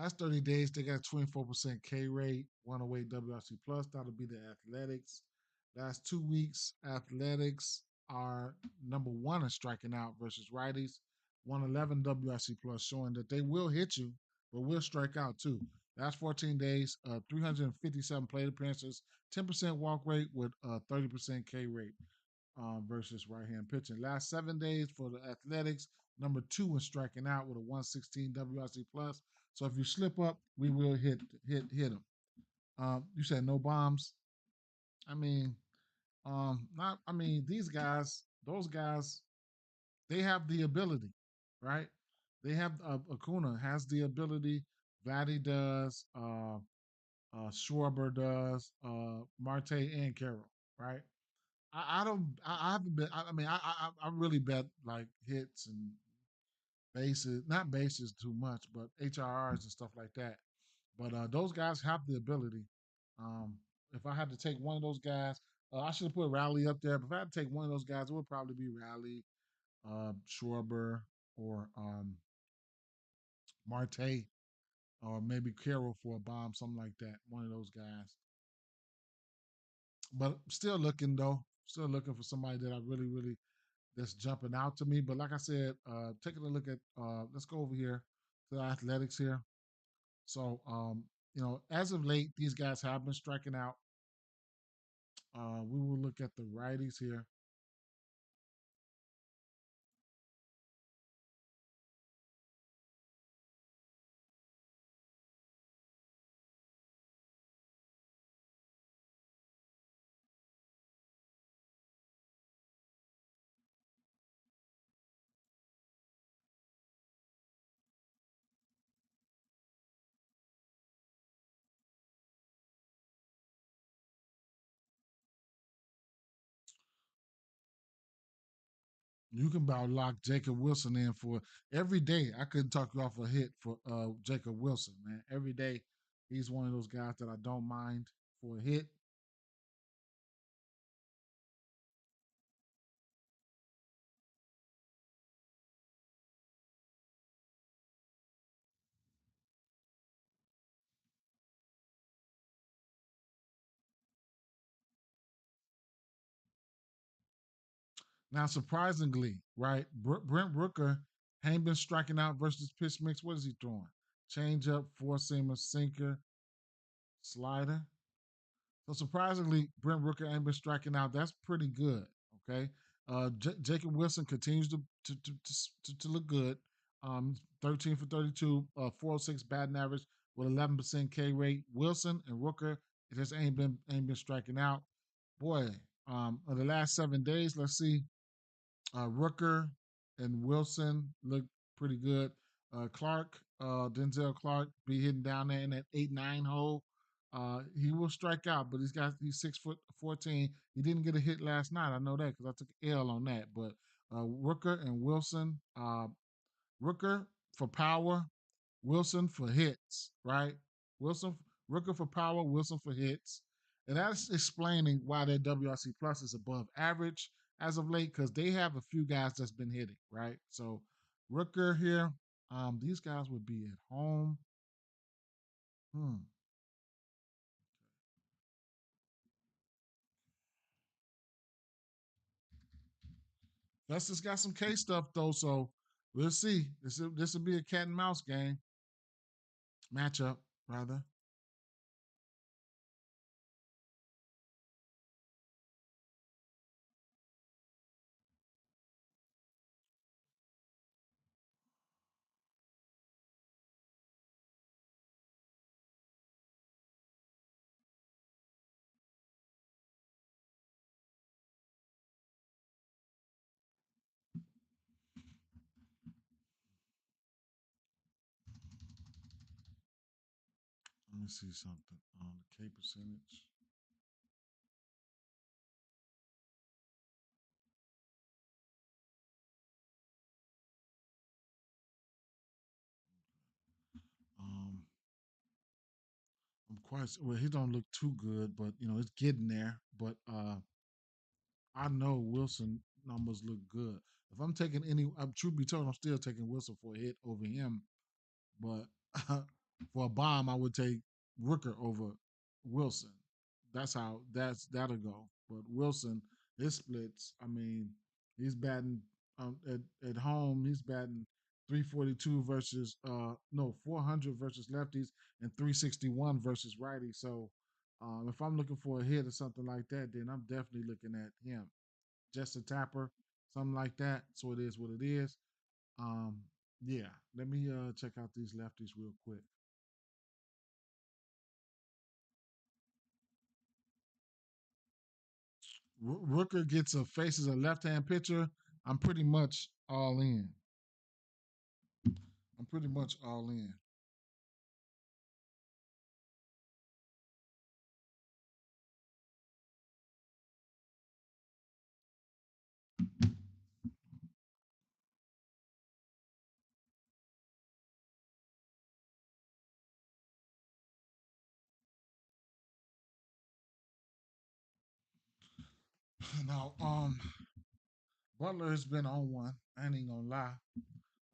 Last 30 days, they got a 24% K rate, 108 WRC plus. That'll be the Athletics. Last 2 weeks, Athletics are number one in striking out versus righties. 111 WRC plus, showing that they will hit you, but will strike out too. Last 14 days, 357 plate appearances, 10% walk rate with a 30% K rate versus right hand pitching. Last 7 days for the Athletics, number two in striking out with a 116 WRC plus. So if you slip up, we will hit them. You said no bombs. I mean, not. I mean, these guys, those guys, they have the ability, right? They have Acuna has the ability. Vladdy does. Schwarber does. Marte and Carroll, right? I don't. I haven't been. I mean, I really bet like hits and bases, not bases too much, but HRRs and stuff like that. But those guys have the ability. Um, if I had to take one of those guys, I should have put Rally up there. But if I had to take one of those guys, it would probably be Rally, Schwarber, or Marte, or maybe Carroll for a bomb, something like that. One of those guys. But still looking though, still looking for somebody that I really that's jumping out to me. But like I said, taking a look at let's go over here to the athletics here. So as of late, these guys have been striking out. We will look at the righties here. You can about lock Jacob Wilson in for every day. I couldn't talk you off a hit for Jacob Wilson, man. Every day, he's one of those guys that I don't mind for a hit. Now, surprisingly, right, Brent Rooker ain't been striking out versus pitch mix. What is he throwing? Change up, four seamer, sinker, slider. So surprisingly, Brent Rooker ain't been striking out. That's pretty good. Okay. Jacob Wilson continues to look good. 13 for 32, 406 batting average with 11% K rate. Wilson and Rooker just ain't been striking out. Boy, of the last 7 days, let's see. Rooker and Wilson look pretty good. Denzel Clark, be hitting down there in that 8-9 hole. He will strike out, but he's 6 foot 14. He didn't get a hit last night. I know that because I took an L on that. But Rooker and Wilson, Rooker for power, Wilson for hits, right? Wilson, Rooker for power, Wilson for hits. And that's explaining why their WRC plus is above average as of late, because they have a few guys that's been hitting, right? So Rooker here, these guys would be at home. Hmm. That's just got some K stuff though, so we'll see. This will be a cat and mouse game matchup, rather. Let me see something on the K percentage. Um, I'm quite well. He don't look too good, but it's getting there. But I know Wilson numbers look good. If I'm taking truth be told, I'm still taking Wilson for a hit over him. But for a bomb, I would take Rooker over Wilson. That'll go. But Wilson, his splits. I mean, he's batting at home. He's batting 342 versus 400 versus lefties and 361 versus righties. So if I'm looking for a hit or something like that, then I'm definitely looking at him. Just a tapper, something like that. So it is what it is. Um, yeah, let me check out these lefties real quick. Rooker gets faces a left hand pitcher. I'm pretty much all in. I'm pretty much all in. Now, Butler has been on one. I ain't gonna lie.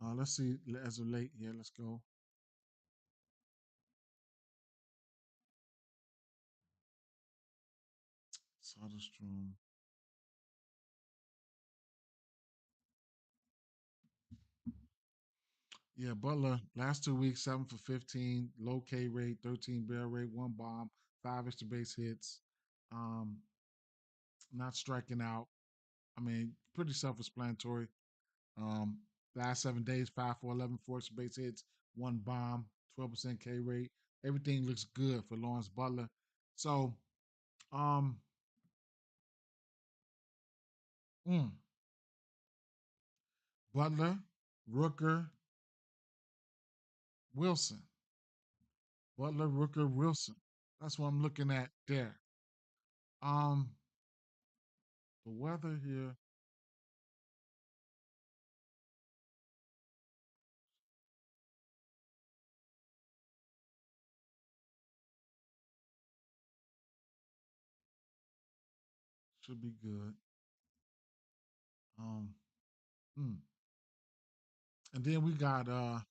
Let's see as of late. Yeah, let's go. Soderstrom. Yeah, Butler, last 2 weeks, 7 for 15, low K rate, 13 barrel rate, one bomb, five extra base hits, um, not striking out. I mean, pretty self explanatory. Um, last 7 days, 5 for 11, four extra base hits, one bomb, 12% K rate. Everything looks good for Lawrence Butler. So, um, mm, Butler, Rooker, Wilson. Butler, Rooker, Wilson. That's what I'm looking at there. Um, the weather here should be good. Um, hmm. And then we got let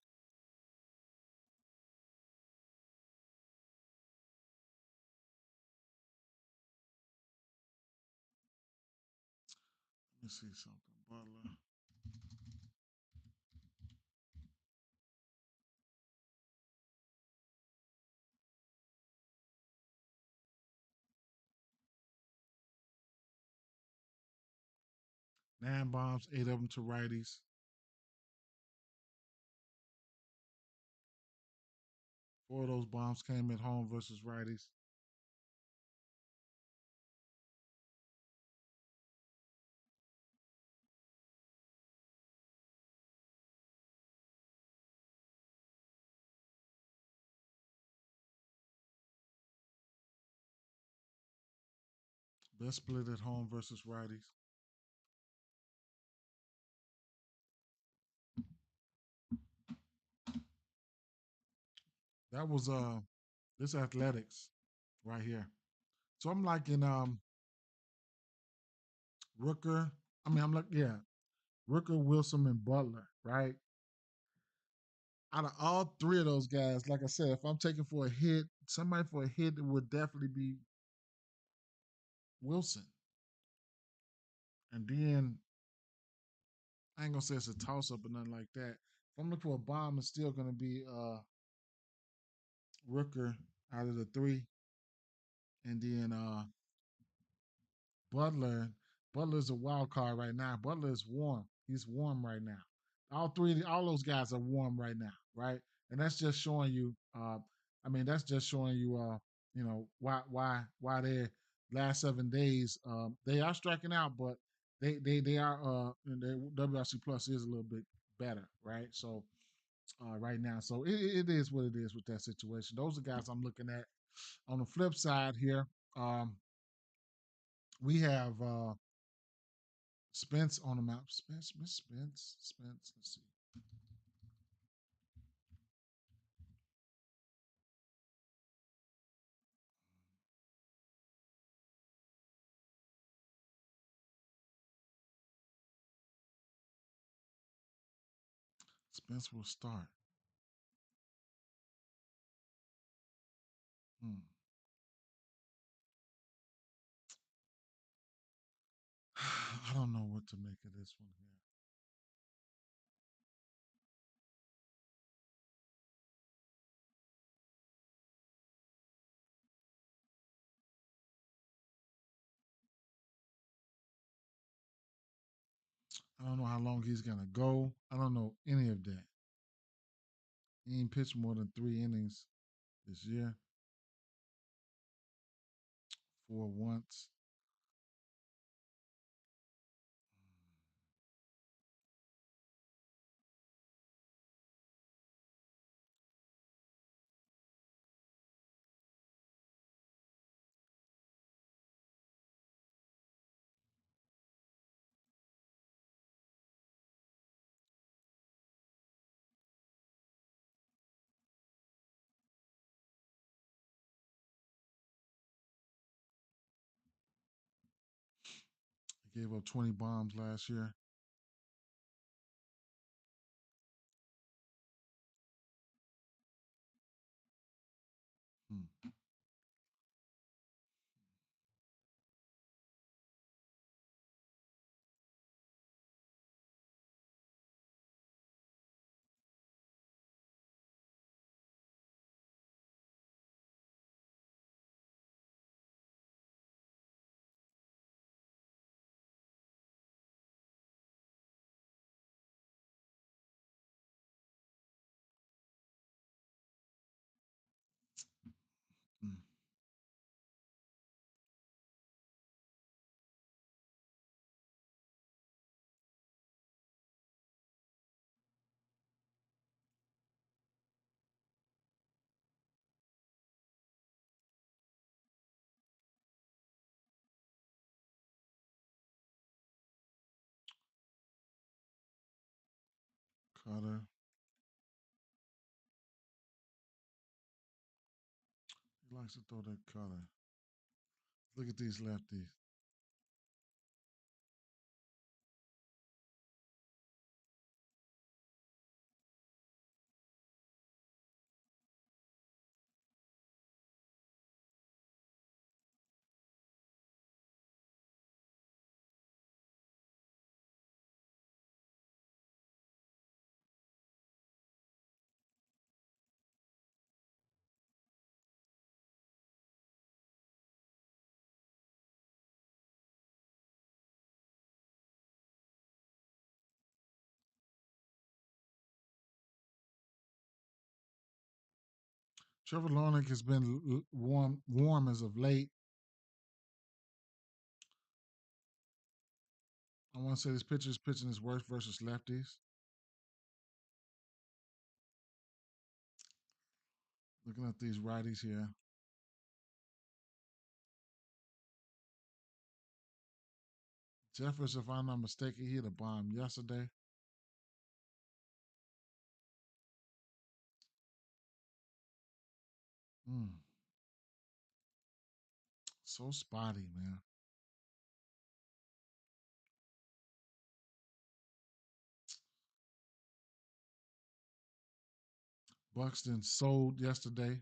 me see something. Butler. Nine bombs, eight of them to righties. Four of those bombs came at home versus righties. Best split at home versus righties. That was this athletics right here. So I'm liking Rooker. I mean I'm like yeah, Rooker, Wilson, and Butler, right? Out of all three of those guys, like I said, if I'm taking for a hit, somebody for a hit, it would definitely be Wilson. And then I ain't gonna say it's a toss up or nothing like that. If I'm looking for a bomb, it's still gonna be Rooker out of the three, and then Butler. Butler's a wild card right now. Butler is warm. He's warm right now. All those guys are warm right now, right? And that's just showing you. I mean, that's just showing you. Why their last 7 days they are striking out, but they are and their WRC plus is a little bit better, right? So right now, so it is what it is with that situation. Those are guys I'm looking at. On the flip side here, um, we have Spence on the map. Spence. Let's see. Spence will start. Hmm. I don't know what to make of this one here. I don't know how long he's gonna go. I don't know any of that. He ain't pitched more than 3 innings this year. Four once. He gave up 20 bombs last year. Hmm. Cutter. He likes to throw that cutter. Look at these lefties. Trevor Lawrence has been warm as of late. I want to say this pitcher is pitching his worst versus lefties. Looking at these righties here. Jeffers, if I'm not mistaken, he hit a bomb yesterday. Mm, so spotty, man. Buxton sold yesterday.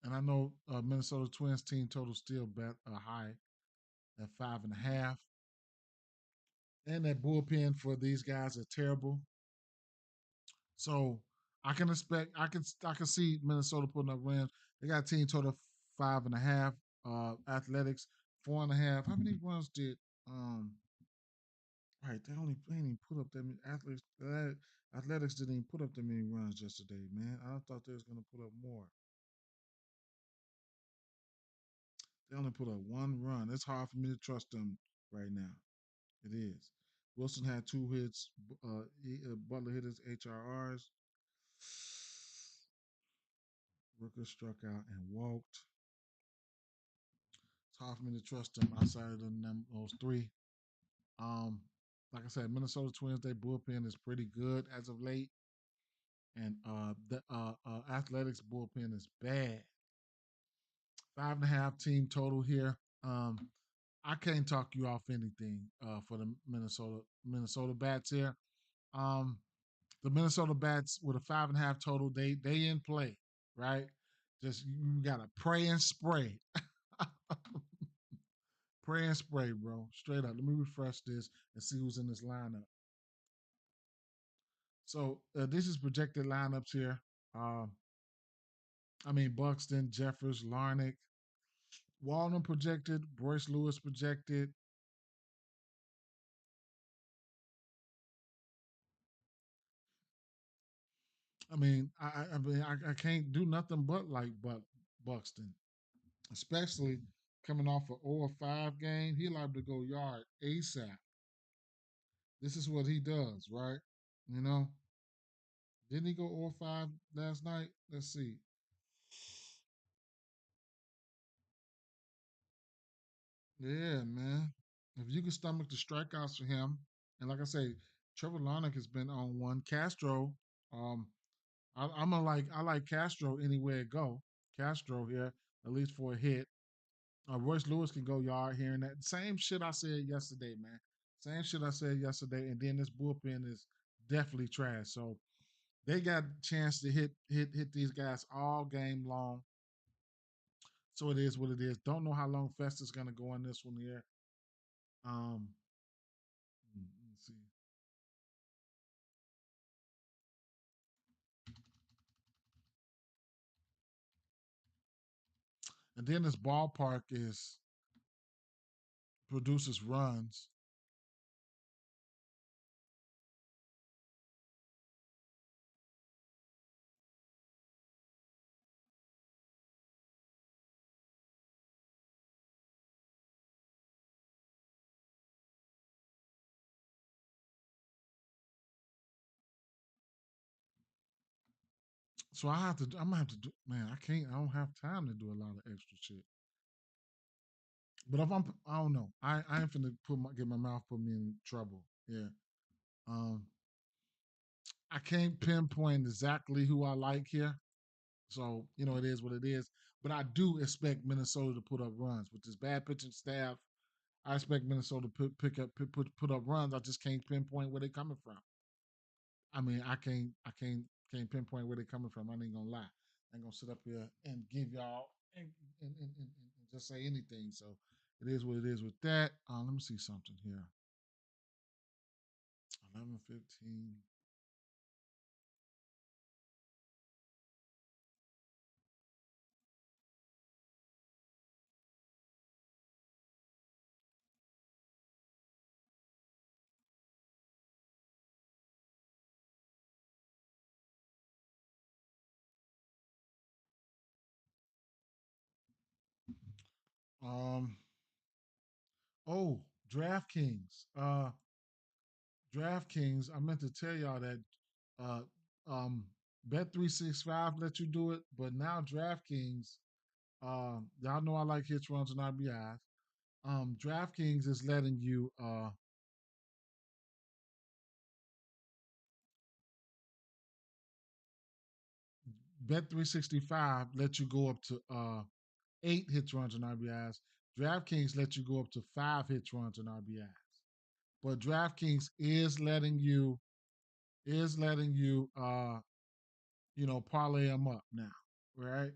And I know Minnesota Twins team total still bet high at 5.5. And that bullpen for these guys are terrible. So I can expect I can see Minnesota putting up runs. They got a team total 5.5. Athletics 4.5. How many runs did right, they didn't even put up that many athletics didn't even put up that many runs yesterday, man. I thought they was gonna put up more. They only put up one run. It's hard for me to trust them right now. It is. Wilson had 2 hits. Butler hit his HRRs. Rooker struck out and walked. It's hard for me to trust them outside of those three. Um, like I said, Minnesota Twins, their bullpen is pretty good as of late, and the Athletics bullpen is bad. 5.5 team total here. I can't talk you off anything for the Minnesota bats here. Um, the Minnesota bats with a 5.5 total, they in play, right? Just you gotta pray and spray. Pray and spray, bro. Straight up. Let me refresh this and see who's in this lineup. So this is projected lineups here. Um, I mean Buxton, Jeffers, Larnick, Walden projected, Bryce Lewis projected. I can't do nothing but like Buxton, especially coming off an 0-5 game. He liable to go yard ASAP. This is what he does, right? You know, didn't he go 0-5 last night? Let's see. Yeah, man. If you can stomach the strikeouts for him, and like I say, Trevor Lonick has been on one. Castro, um, I like Castro anywhere it go. Castro here, at least for a hit. Royce Lewis can go yard here and that. Same shit I said yesterday, man. Same shit I said yesterday. And then this bullpen is definitely trash. So they got a chance to hit these guys all game long. So it is what it is. Don't know how long Festa's gonna go on this one here. Um, let's see. And then this ballpark is produces runs. So I'm gonna have to do, man. I don't have time to do a lot of extra shit. But if I don't know. I ain't finna get my mouth put me in trouble. Yeah. Um, I can't pinpoint exactly who I like here. So, it is what it is. But I do expect Minnesota to put up runs. With this bad pitching staff, I expect Minnesota to put up runs. I just can't pinpoint where they're coming from. I mean, I can't pinpoint where they're coming from. I ain't gonna lie. I ain't gonna sit up here and give y'all and just say anything. So it is what it is with that. Let me see something here. 11:15. Um. Oh, DraftKings. DraftKings. I meant to tell y'all that. Uh. Um. Bet365 let you do it, but now DraftKings. Y'all know I like hits, runs, and RBIs. DraftKings is letting you. Bet365 let you go up to 8 hits, runs, and RBIs. DraftKings let you go up to 5 hits, runs, and RBIs. But DraftKings is letting you parlay them up now, right?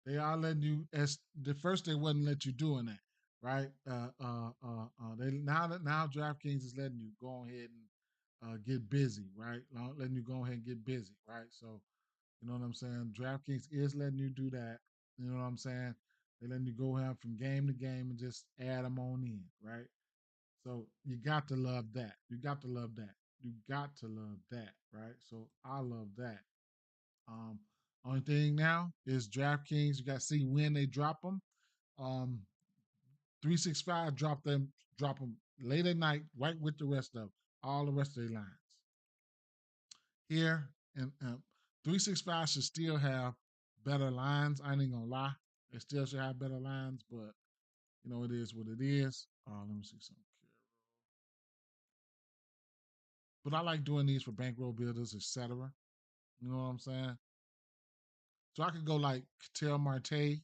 They are letting you. As the first, they wouldn't let you doing that, right? They now DraftKings is letting you go ahead and get busy, right? Letting you go ahead and get busy, right? So you know what I'm saying? DraftKings is letting you do that. You know what I'm saying? They're letting you go ahead from game to game and just add them on in, right? So you got to love that. You got to love that. You got to love that, right? So I love that. Um, Only thing now is DraftKings. You got to see when they drop them. 365 drop them late at night, right with the rest of all the rest of their lines here. And 365 should still have better lines. I ain't gonna lie, they still should have better lines, but it is what it is. Let me see something. But I like doing these for bankroll builders, etc. You know what I'm saying? So I could go like Ketel Marte,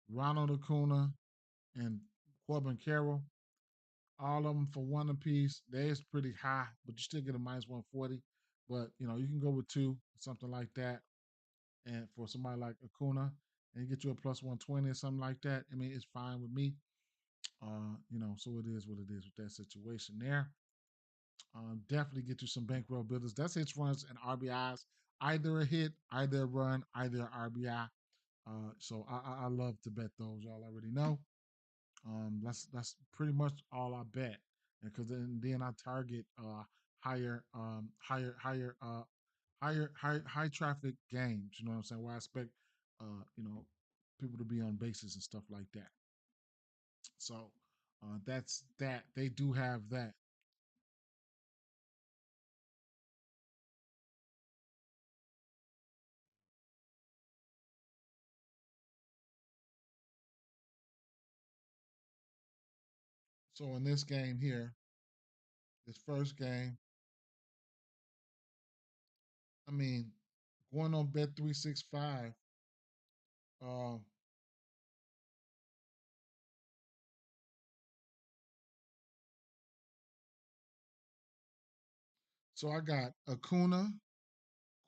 Ronald Acuna, and Corbin Carroll. All of them for one apiece. They is pretty high, but you still get a minus 140. But you can go with two, something like that. And for somebody like Acuna, and get you a plus 120 or something like that. I mean, it's fine with me. So it is what it is with that situation there. Definitely get you some bankroll builders. That's hits, runs, and RBIs. Either a hit, either a run, either an RBI. So I love to bet those. Y'all already know. That's pretty much all I bet, because then I target higher high traffic games. You know what I'm saying? Where I expect people to be on bases and stuff like that. So that's that. They do have that. So in this game here, this first game, I mean, going on Bet365. Uh, so I got Acuna,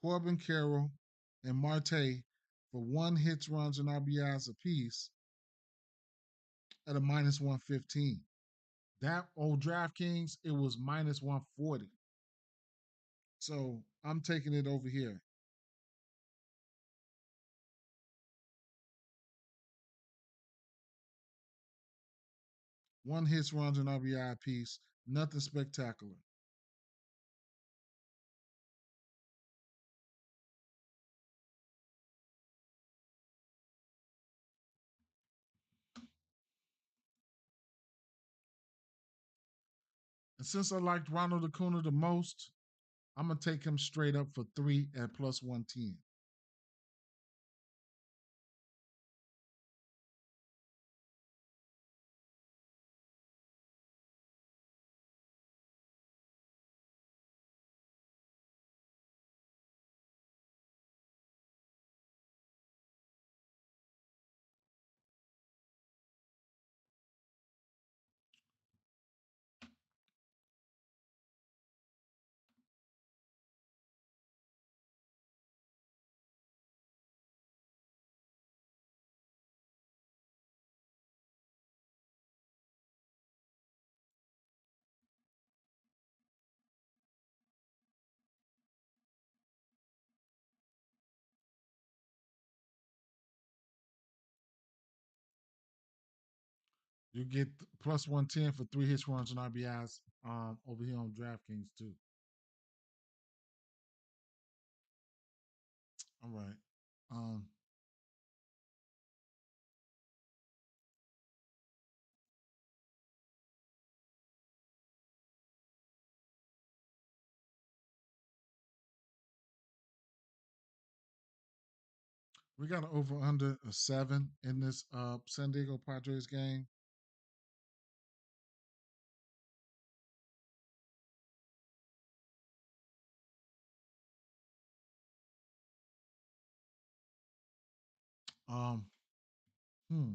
Corbin Carroll, and Marte for 1 hits, runs, and RBIs apiece at a minus 115. That old DraftKings, it was minus 140. So I'm taking it over here. 1 hits, runs, and RBI apiece. Nothing spectacular. And since I liked Ronald Acuna the most, I'm gonna take him straight up for 3 at plus 110. You get plus 110 for 3 hits, runs, and RBIs over here on DraftKings too. All right. Um, we got an over under a 7 in this San Diego Padres game. Um, hmm.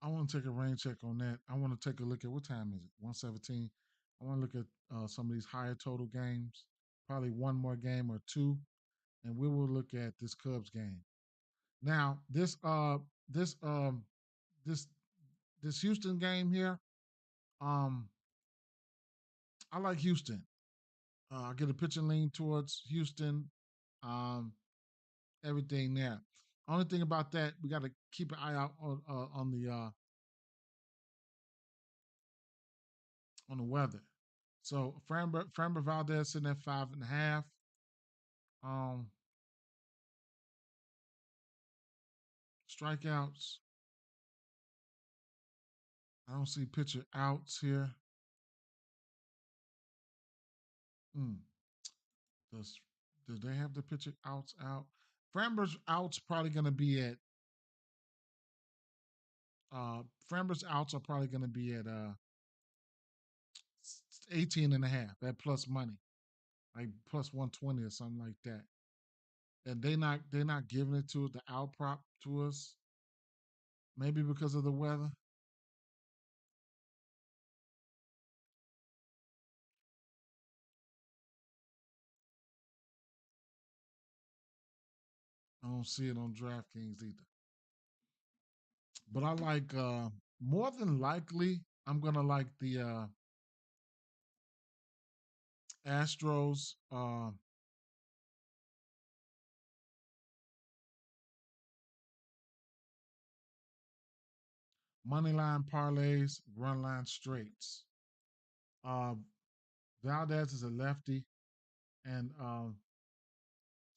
I want to take a rain check on that. I want to take a look at what time is it? 117. I want to look at some of these higher total games. Probably one more game or two, and we will look at this Cubs game. Now, this this this Houston game here, um, I like Houston. I get a pitching lean towards Houston. Um, everything there. Only thing about that, we got to keep an eye out on the weather. So Framber Valdez sitting at 5.5. Um, strikeouts. I don't see pitcher outs here. Mm, does do they have the pitcher outs out? Framber's outs probably going to be at Framber's outs are probably going to be at 18 and a half at plus money, like plus 120 or something like that. And they're not giving it to the out prop to us. Maybe because of the weather. I don't see it on DraftKings either. But I like more than likely I'm gonna like the Astros money line parlays, run line straights. Uh, Valdez is a lefty, and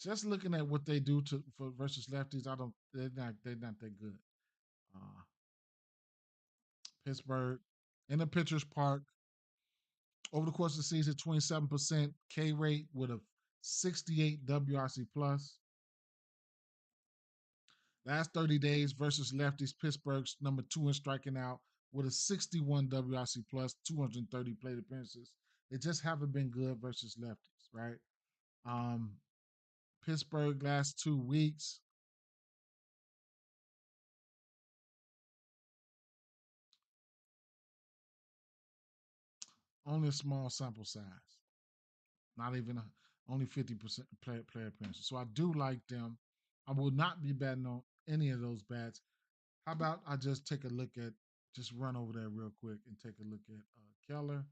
just looking at what they do to for versus lefties, I don't they're not that good. Uh, Pittsburgh in the pitcher's park over the course of the season, 27% K rate with a 68 WRC plus. Last 30 days versus lefties, Pittsburgh's number 2 in striking out with a 61 WRC plus, 230 plate appearances. They just haven't been good versus lefties, right? Um, Pittsburgh last 2 weeks, only a small sample size, not even only 50% player appearances. So I do like them. I will not be betting on any of those bats. How about I just take a look at, just run over there real quick and take a look at Keller.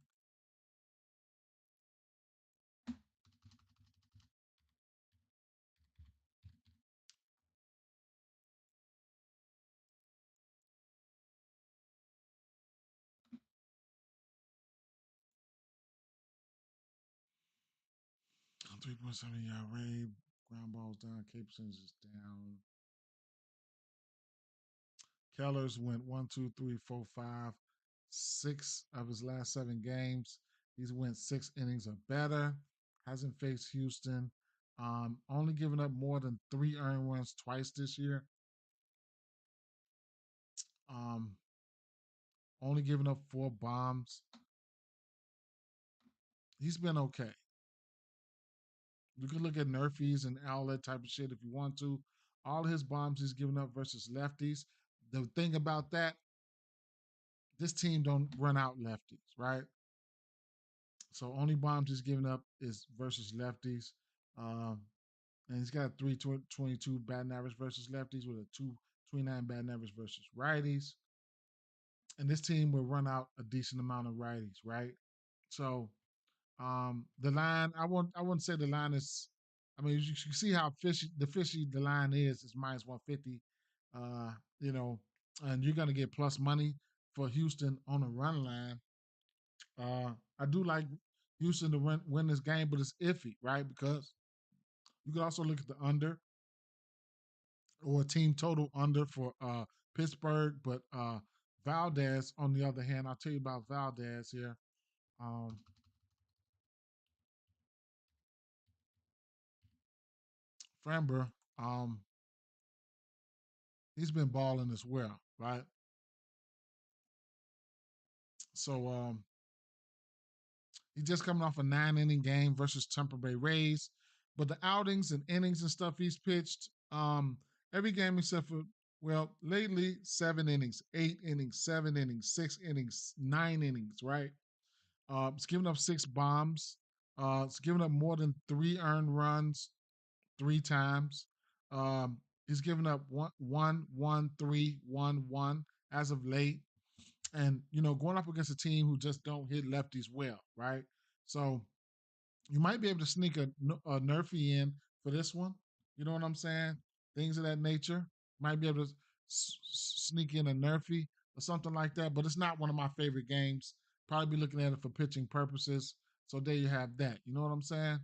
Oh, 3.7 yard rate, ground balls down, K percentage is down. Keller's went 1, 2, 3, 4, 5, 6 of his last 7 games. He's went 6 innings or better. Hasn't faced Houston. Only given up more than 3 earned runs twice this year. Um, only given up 4 bombs. He's been okay. You can look at Nerfies and all that type of shit if you want to. All his bombs he's given up versus lefties. The thing about that, this team don't run out lefties, right? So only bombs he's given up is versus lefties. Um, and he's got a 322 batting average versus lefties with a 229 batting average versus righties. And this team will run out a decent amount of righties, right? So The line, I wouldn't say the line is. I mean, you can see how fishy the line is. It's minus 150. Uh, you know, and you're gonna get plus money for Houston on the run line. I do like Houston to win this game, but it's iffy, right? Because you can also look at the under or team total under for Pittsburgh, but Valdez, on the other hand, I'll tell you about Valdez here. Um, Framber, he's been balling as well, right? So he's just coming off a 9 inning game versus Tampa Bay Rays. But the outings and innings and stuff he's pitched, every game except for, well, lately 7 innings, 8 innings, 7 innings, 6 innings, 9 innings, right? It's given up 6 bombs. It's given up more than 3 earned runs 3 times. He's given up one, 1, 3, 1, 1 as of late, and going up against a team who just don't hit lefties well, right? So you might be able to sneak a nerfy in for this one. You know what I'm saying? Things of that nature. Might be able to sneak in a nerfy or something like that. But it's not one of my favorite games. Probably be looking at it for pitching purposes. So there you have that. You know what I'm saying?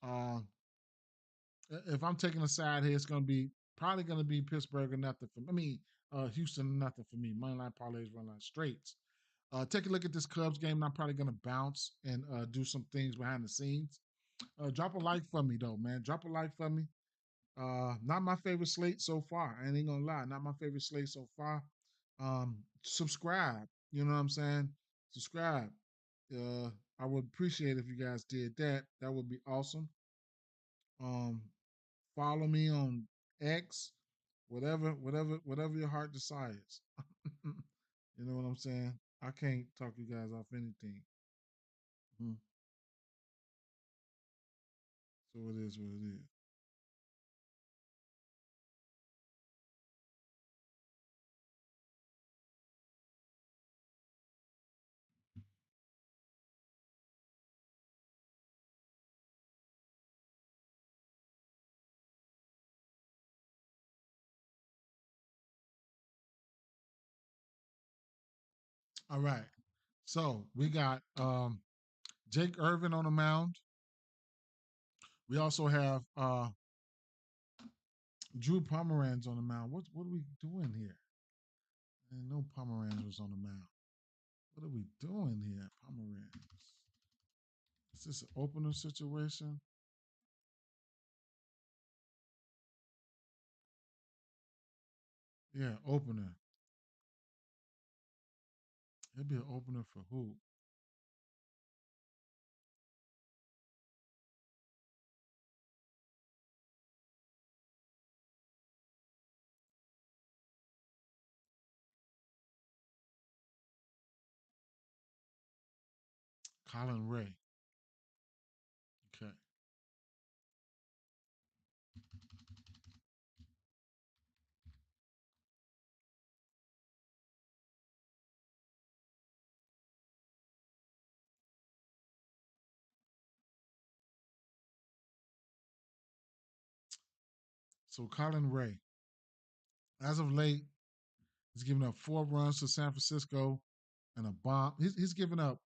Uh, if I'm taking a side here, it's probably gonna be Pittsburgh or nothing for me. I mean, Houston or nothing for me. Moneyline parlays, run line straights. Take a look at this Cubs game, and I'm probably gonna bounce and do some things behind the scenes. Drop a like for me though, man. Drop a like for me. Not my favorite slate so far. I ain't gonna lie, not my favorite slate so far. Subscribe. You know what I'm saying? Subscribe. Uh, I would appreciate if you guys did that. That would be awesome. Um, Follow me on X, whatever your heart desires. You know what I'm saying? I can't talk you guys off anything. Mhm. So it is what it is. All right. So we got Jake Irvin on the mound. We also have Drew Pomeranz on the mound. What are we doing here? I didn't know Pomeranz was on the mound. What are we doing here, Pomeranz? Is this an opener situation? Yeah, opener. It'd be an opener for who? Colin Ray. Okay. So Colin Ray, as of late, he's given up 4 runs to San Francisco and a bomb. He's given up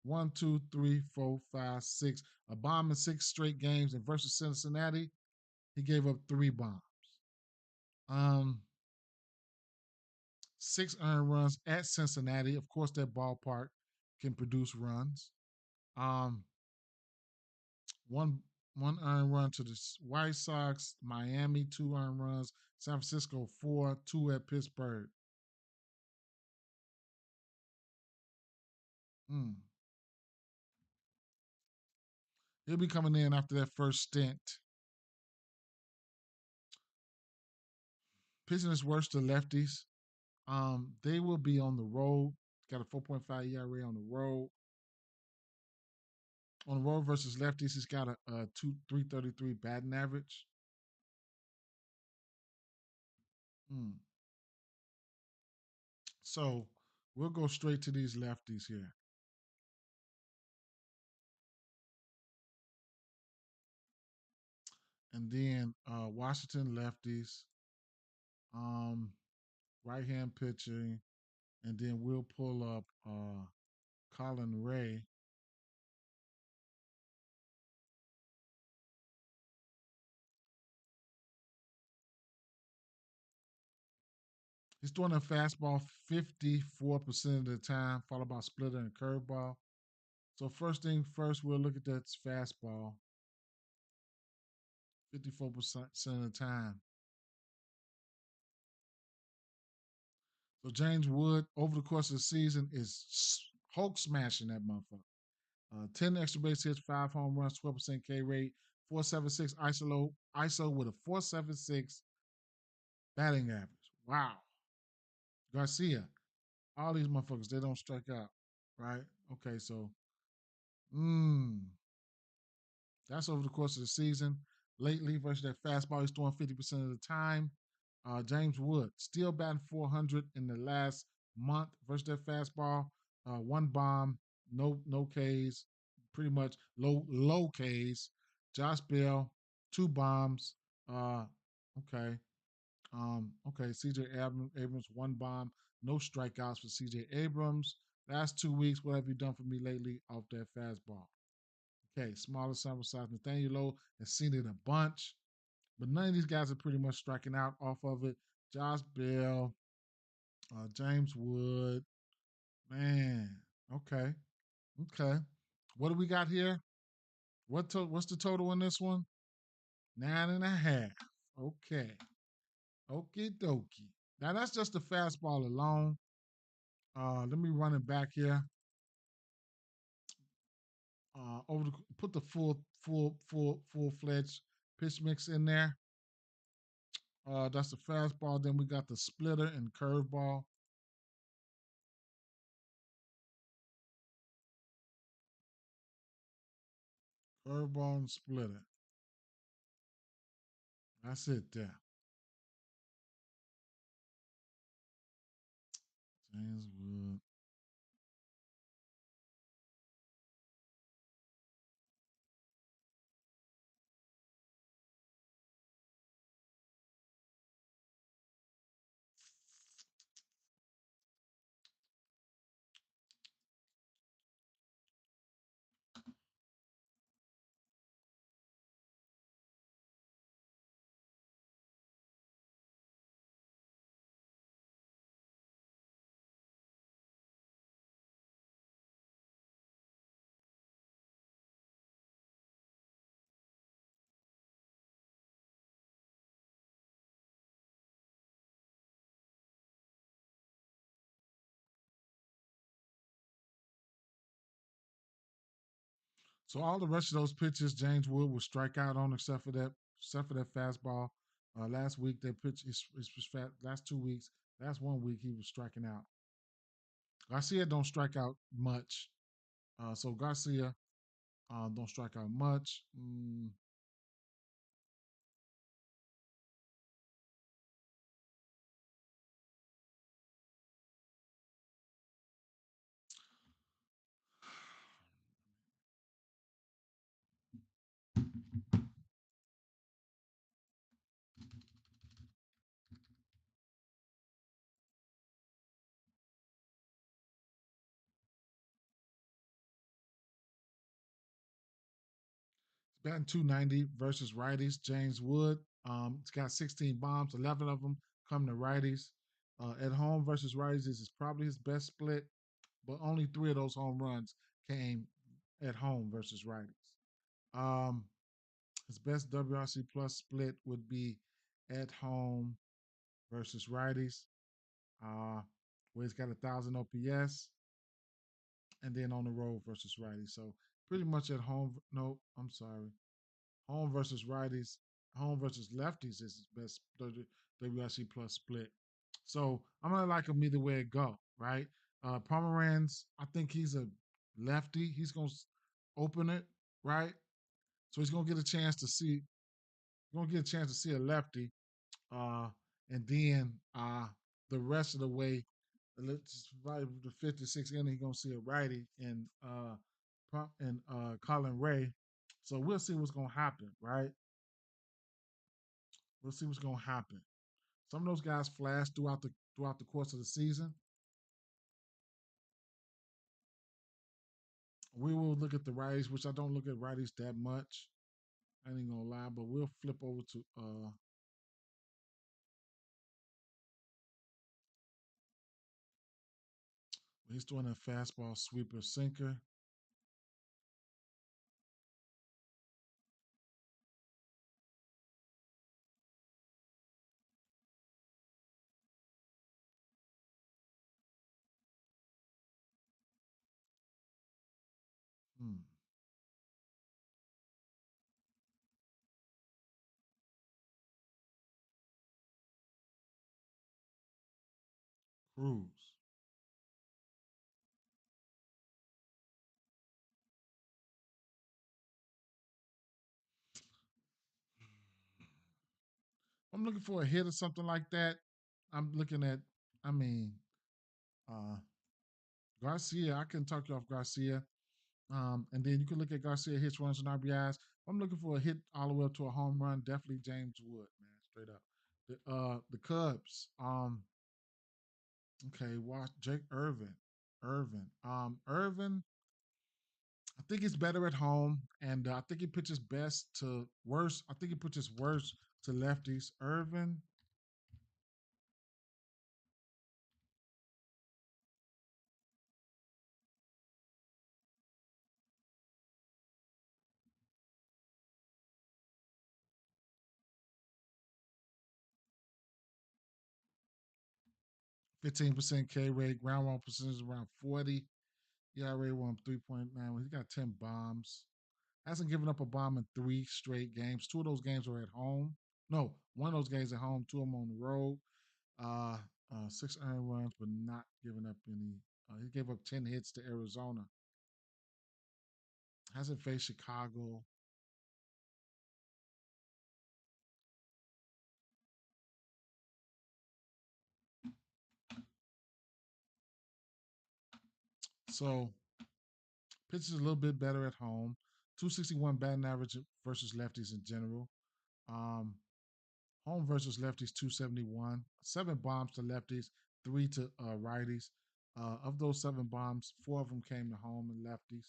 one, two, three, four, five, six, a bomb in 6 straight games. And versus Cincinnati, he gave up 3 bombs. 6 earned runs at Cincinnati. Of course, that ballpark can produce runs. Um, one one earned run to the White Sox, Miami 2 earned runs, San Francisco 4, 2 at Pittsburgh. Mm. He'll be coming in after that first stint. Pitching is worse to lefties. They will be on the road. Got a 4.5 ERA on the road. On the road versus lefties, he's got a 333 batting average. Mm. So we'll go straight to these lefties here. and then Washington lefties, um, right hand pitching, and then we'll pull up Colin Ray. He's throwing a fastball 54% of the time, followed by splitter and curveball. So first thing first, we'll look at that fastball 54% of the time. So James Wood, over the course of the season, is Hulk smashing that motherfucker. 10 extra base hits, 5 home runs, 12% K rate, 476 ISO with a 476 batting average. Wow. Garcia, all these motherfuckers, they don't strike out, right? Okay, so, that's over the course of the season. Lately, versus that fastball, he's throwing 50% of the time. James Wood still batting 400 in the last month versus that fastball. One bomb, no Ks, pretty much low Ks. Josh Bell, two bombs. Okay. Okay. CJ Abrams, one bomb, no strikeouts for CJ Abrams. Last 2 weeks, what have you done for me lately off that fastball? Okay, smaller sample size. Nathaniel Lowe has seen it a bunch, but none of these guys are pretty much striking out off of it. Josh Bell, James Wood, man. Okay, okay. What do we got here? What's the total in this one? 9.5. Okay, okie dokie. Now that's just the fastball alone. Let me run it back here. Put the full fledged pitch mix in there. That's the fastball. Then we got the splitter and curveball. Curveball and splitter. That's it there. James Wood. So all the rest of those pitches, James Wood will strike out on, except for that fastball. Last week that pitch last 2 weeks. Last 1 week he was striking out. Garcia don't strike out much. So Garcia don't strike out much. He's batting 290 versus righties. James Wood. He's got 16 bombs. 11 of them come to righties. At home versus righties is probably his best split, but only 3 of those home runs came at home versus righties. Um, his best WRC plus split would be at home versus righties, uh, where he's got 1,000 OPS, and then on the road versus righties. So pretty much at home. No, I'm sorry. Home versus righties, home versus lefties is his best WRC plus split. So I'm gonna like him either way it go, right? Pomeranz, I think he's a lefty. He's gonna open it, right? So he's gonna get a chance to see. Gonna get a chance to see a lefty, uh, and then the rest of the way, let's right the 56 inning, he's gonna see a righty and Colin Ray. So we'll see what's gonna happen, right? We'll see what's gonna happen. Some of those guys flash throughout the course of the season. We will look at the righties, which I don't look at righties that much. I ain't gonna lie, but we'll flip over to he's doing a fastball sweeper sinker. Hmm. Cruz. I'm looking for a hit or something like that. I'm looking at, I mean, uh Garcia. I can talk you off Garcia. And then you can look at Garcia hits, runs, and RBIs. I'm looking for a hit all the way up to a home run. Definitely James Wood, man, straight up. The Cubs. Okay, watch Jake Irvin. Irvin. I think he's better at home, and I think he pitches best to worse. I think he pitches worse to lefties. Irvin, 15% K rate, ground ball percentage around 40. ERA 3.9. He got 10 bombs. Hasn't given up a bomb in 3 straight games. 2 of those games were at home. No, one of those games at home, 2 of them on the road. Uh, 6 earned runs, but not giving up any. He gave up 10 hits to Arizona. Hasn't faced Chicago. So pitches a little bit better at home. 261 batting average versus lefties in general. Um, Home versus lefties 271. 7 bombs to lefties, 3 to righties. Of those 7 bombs, 4 of them came to home and lefties.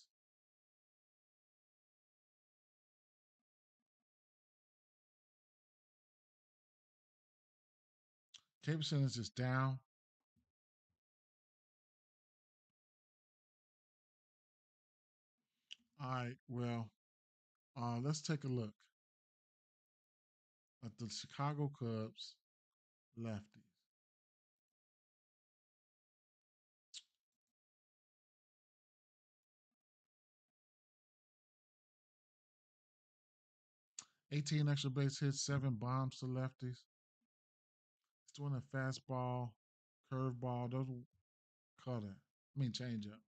K percentage is down. All right, well, let's take a look at the Chicago Cubs lefties. 18 extra base hits, 7 bombs to lefties. He's doing a fastball, curveball, those cutter. I mean, changeup.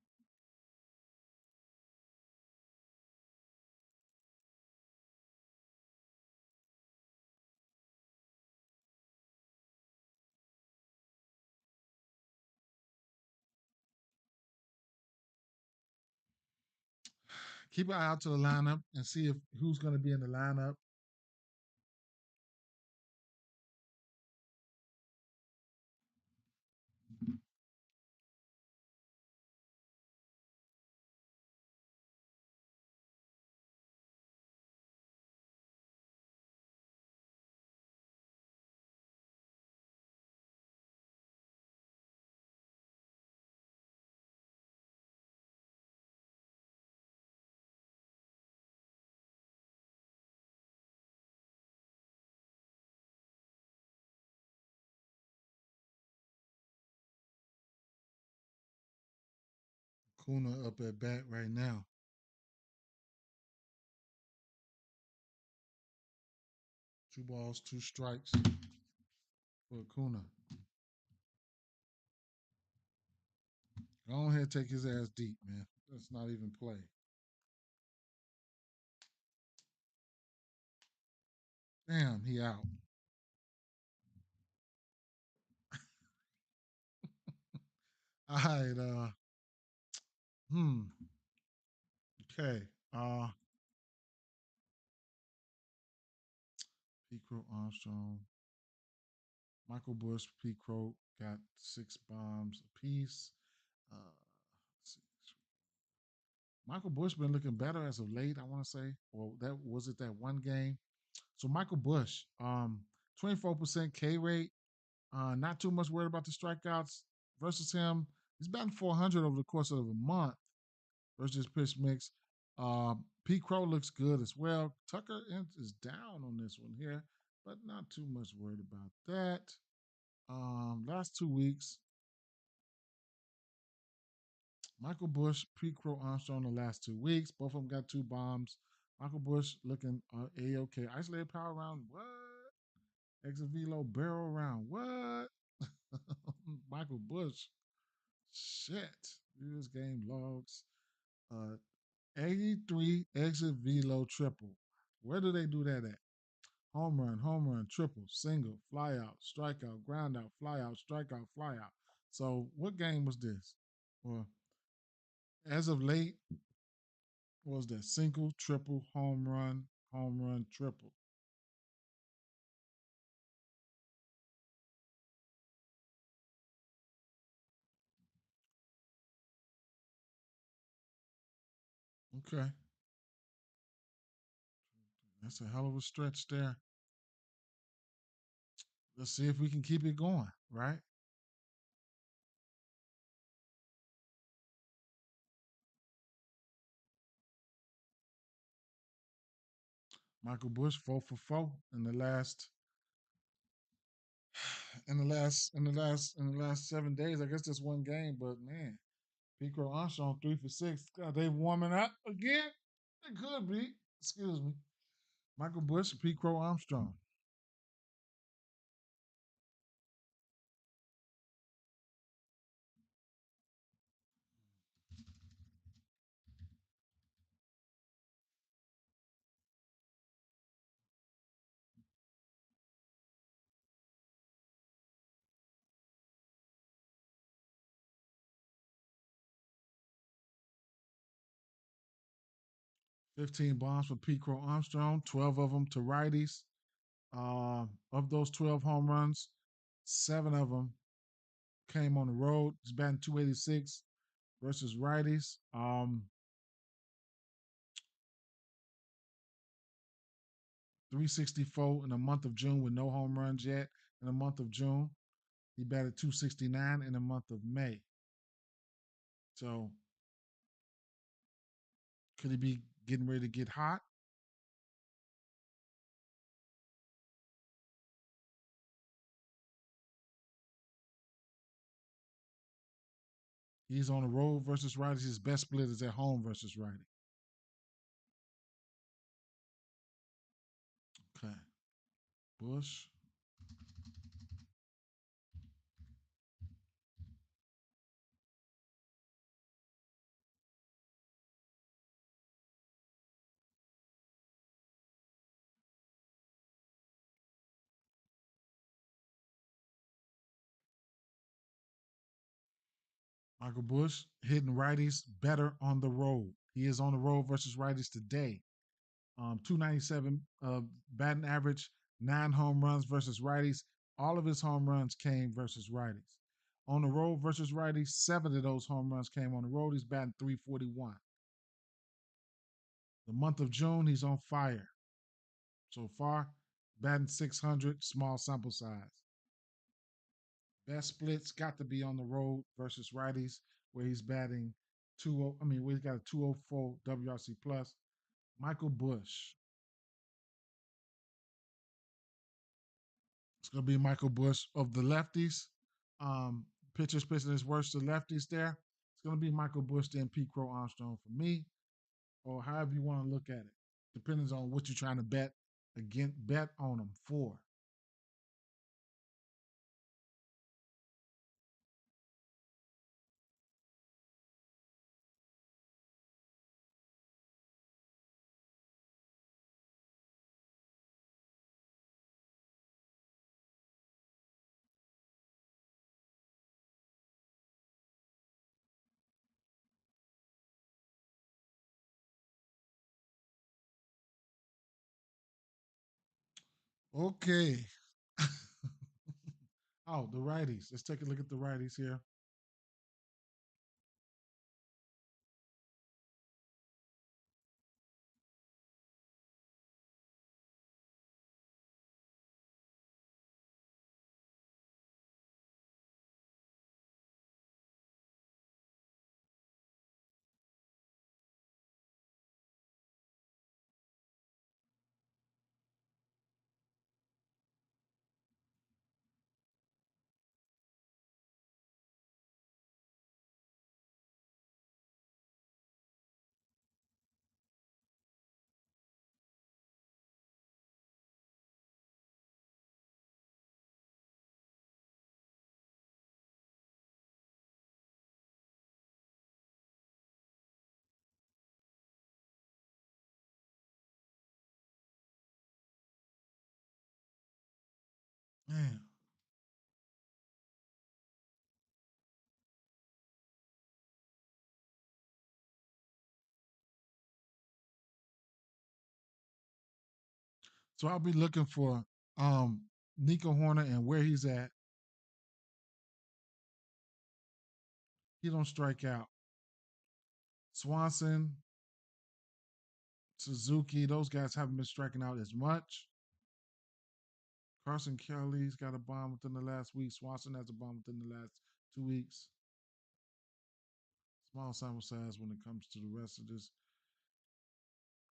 Keep an eye out to the lineup and see if who's going to be in the lineup. Kuna up at bat right now. 2 balls, 2 strikes for Kuna. Go ahead, take his ass deep, man. Let's not even play. Damn, he out. All right. Hmm. Okay. Pete Crow Armstrong. Michael Bush, Pete Crow got 6 bombs apiece. Let's see. Michael Bush been looking better as of late, I want to say. Well, that was it that one game. So Michael Bush, 24% K rate. Not too much worried about the strikeouts versus him. He's batting 400 over the course of a month versus pitch mix. Pete Crow looks good as well. Tucker is down on this one here, but not too much worried about that. Last 2 weeks, Michael Bush, Pete Crow Armstrong the last 2 weeks. Both of them got 2 bombs. Michael Bush looking A-OK. Isolated power round. What? Exit velo barrel round. What? Michael Bush. Shit. Use game logs. 83 exit velo triple. Where do they do that at? Home run, triple, single, fly out, strikeout, ground out, fly out, strikeout, fly out. So what game was this? Well, as of late, what was that? Single, triple, home run, triple. Okay. That's a hell of a stretch there. Let's see if we can keep it going, right? Michael Bush 4 for 4 in the last in the last 7 days. I guess that's one game, but man, Pico Armstrong 3 for 6. God, they warming up again. It could be. Excuse me. Michael Bush, Pico Armstrong. – 15 bombs for Pico Armstrong. 12 of them to righties. Of those 12 home runs, 7 of them came on the road. He's batting 286 versus righties. 364 in the month of June with no home runs yet. In the month of June, he batted 269 in the month of May. So could he be getting ready to get hot? He's on the road versus righties. His best split is at home versus righty. Okay. Bush. Michael Bush hitting righties better on the road. He is on the road versus righties today. 297 batting average, 9 home runs versus righties. All of his home runs came versus righties. On the road versus righties, 7 of those home runs came on the road. He's batting 341. The month of June, he's on fire. So far, batting 600, small sample size. Best splits got to be on the road versus righties, where he's batting 2. Where he's got a 204 WRC plus. Michael Bush. It's gonna be Michael Bush of the lefties. Um, Pitchers pitching his worst to lefties there. It's gonna be Michael Bush then Pete Crow Armstrong for me, or however you want to look at it. Depends on what you're trying to bet on them for. Okay. Oh, the righties. Let's take a look at the righties here. Man. So I'll be looking for um Nico Horner and where he's at. He don't strike out. Swanson, Suzuki, those guys haven't been striking out as much. Carson Kelly's got a bomb within the last week. Swanson has a bomb within the last 2 weeks. Small sample size when it comes to the rest of this.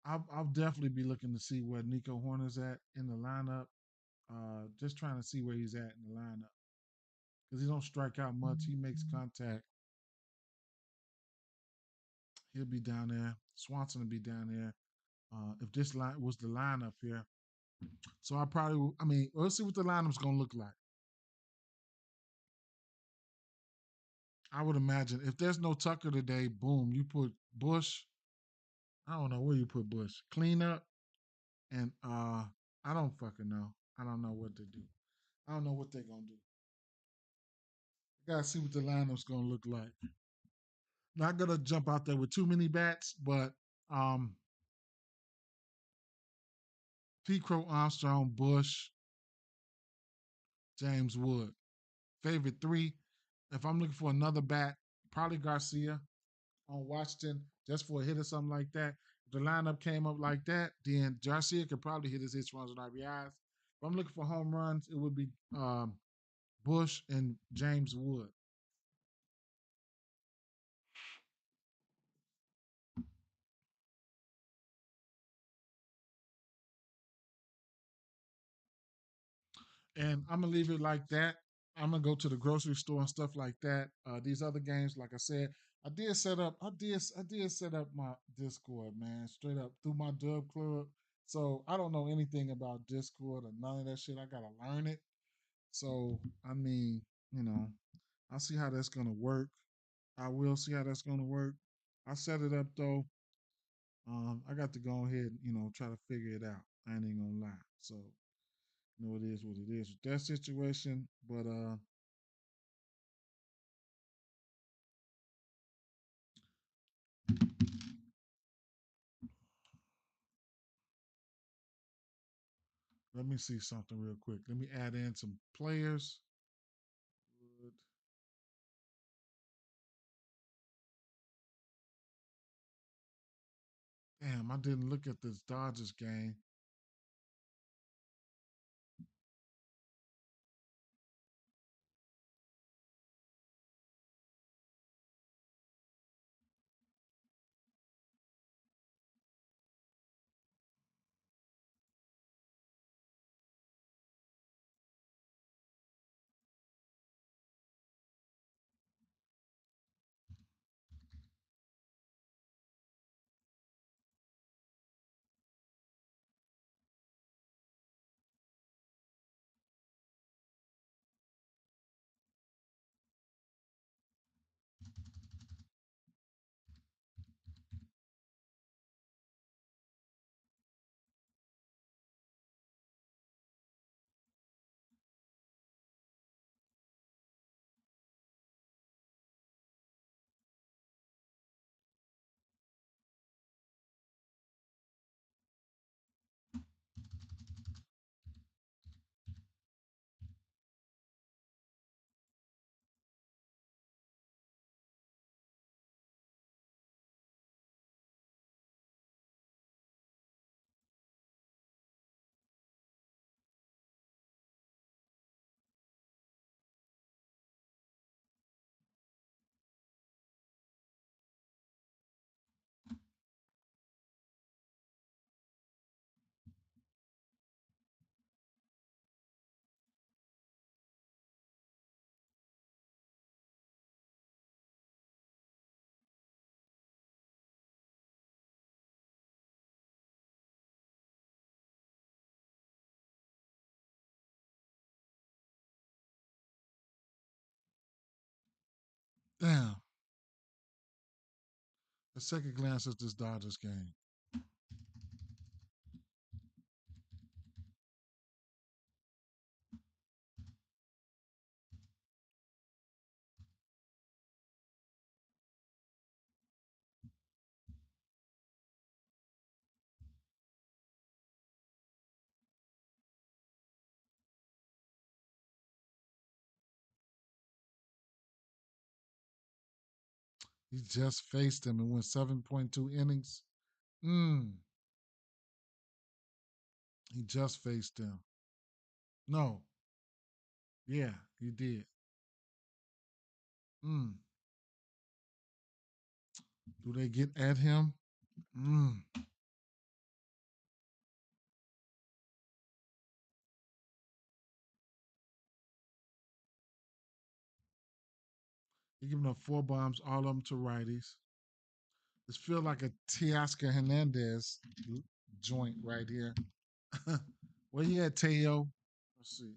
I'll definitely be looking to see where Nico Horner's at in the lineup. Just trying to see where he's at in the lineup because he don't strike out much. He makes contact. He'll be down there. Swanson will be down there. If this line was the lineup here, so I probably, I mean, let's see what the lineup's gonna look like. I would imagine if there's no Tucker today, boom, you put Bush. I don't know where you put Bush. Cleanup and I don't fucking know. I don't know what to do. I don't know what they're gonna do. I gotta see what the lineup's gonna look like. Not gonna jump out there with too many bats, but um P. Crow Armstrong, Bush, James Wood. Favorite three. If I'm looking for another bat, probably Garcia on Washington just for a hit or something like that. If the lineup came up like that, then Garcia could probably hit his hits, runs, and RBIs. If I'm looking for home runs, it would be Bush and James Wood. And I'm gonna leave it like that. I'm gonna go to the grocery store and stuff like that. These other games, like I said, I did set up my Discord, man, straight up through my Dub Club. So I don't know anything about Discord or none of that shit. I gotta learn it. So I mean, you know, I'll see how that's gonna work. I will see how that's gonna work. I set it up though. I got to go ahead, try to figure it out. I ain't even gonna lie. So, it is what it is with that situation. But let me see something real quick. Let me add in some players. Damn, I didn't look at this Dodgers game. Damn. A second glance at this Dodgers game. He just faced him and went 7.2 innings. Mm. He just faced him. No. Yeah, he did. Mm. Do they get at him? Mm. He giving up four bombs, all of them to righties. This feel like a Teoscar Hernandez joint right here. Where you at, Teo? Let's see.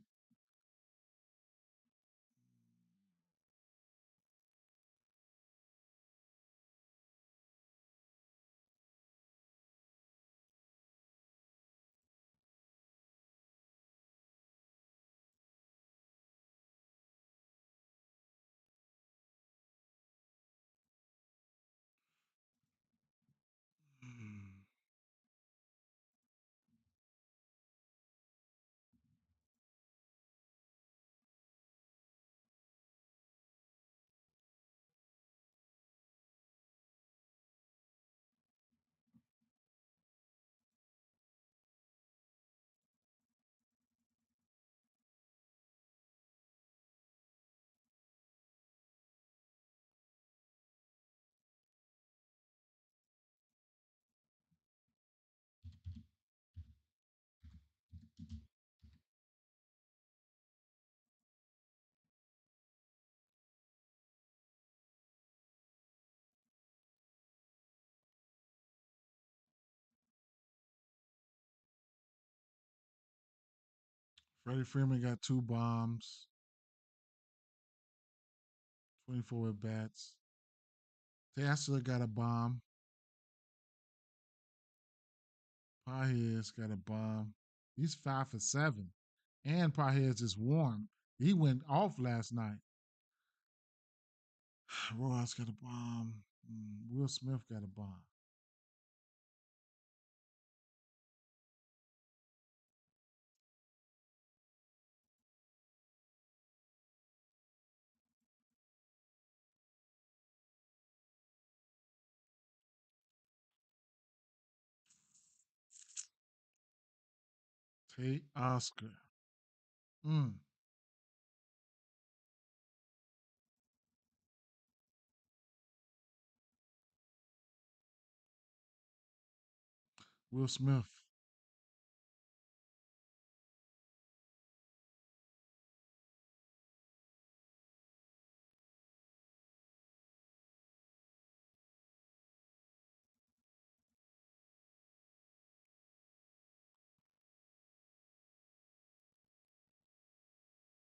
Mm. Freddie Freeman got two bombs, 24 at bats. Teoscar got a bomb. Pajes got a bomb. He's 5 for 7. And Pajes is warm. He went off last night. Rojas got a bomb. Will Smith got a bomb. Tate Oscar. Mm. Will Smith.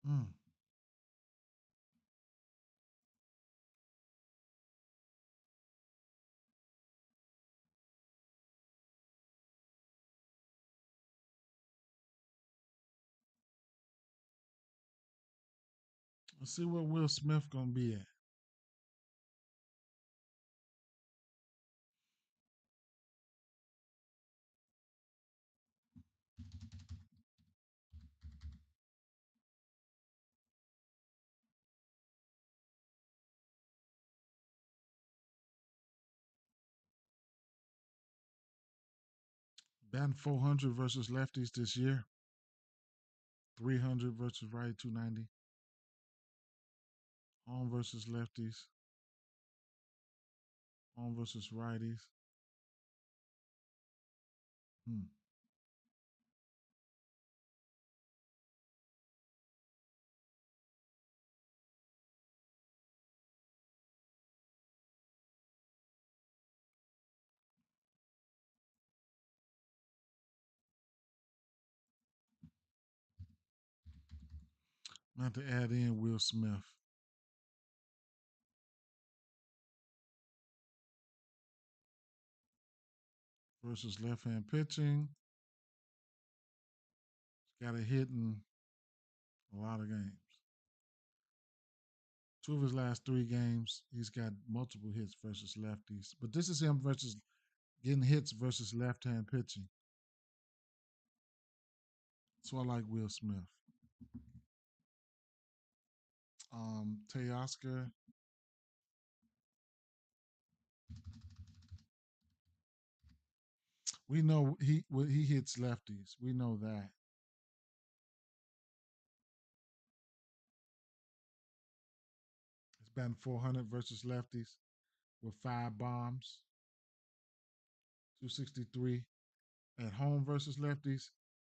Mm. Let's see where Will Smith gonna be at. Batting 400 versus lefties this year. 300 versus righty, 290. Home versus lefties. Home versus righties. Hmm. Not to add in Will Smith. versus left-hand pitching. He's got a hit in a lot of games. Two of his last three games, he's got multiple hits versus lefties. But this is him versus getting hits versus left-hand pitching. So I like Will Smith. Teoscar. We know he hits lefties. We know that. He's batting 400 versus lefties with 5 bombs, 263 at home versus lefties,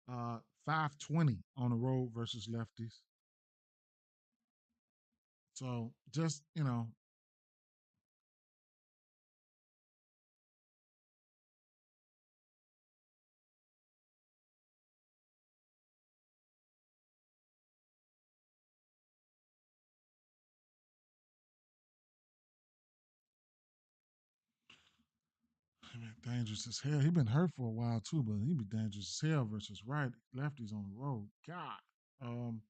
520 on the road versus lefties. So just dangerous as hell. He been hurt for a while too, but he be dangerous as hell versus right lefties on the road. God. Um,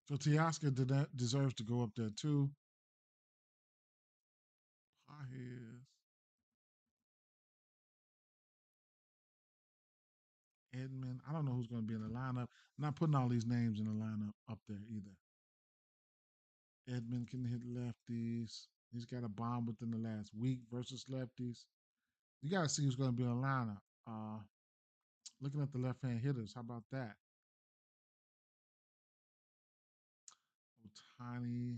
so Teoscar deserves to go up there too. Pajes, Edmund. I don't know who's going to be in the lineup. I'm not putting all these names in the lineup up there either. Edmund can hit lefties. He's got a bomb within the last week versus lefties. You got to see who's going to be in the lineup. Looking at the left-hand hitters, how about that? Otani.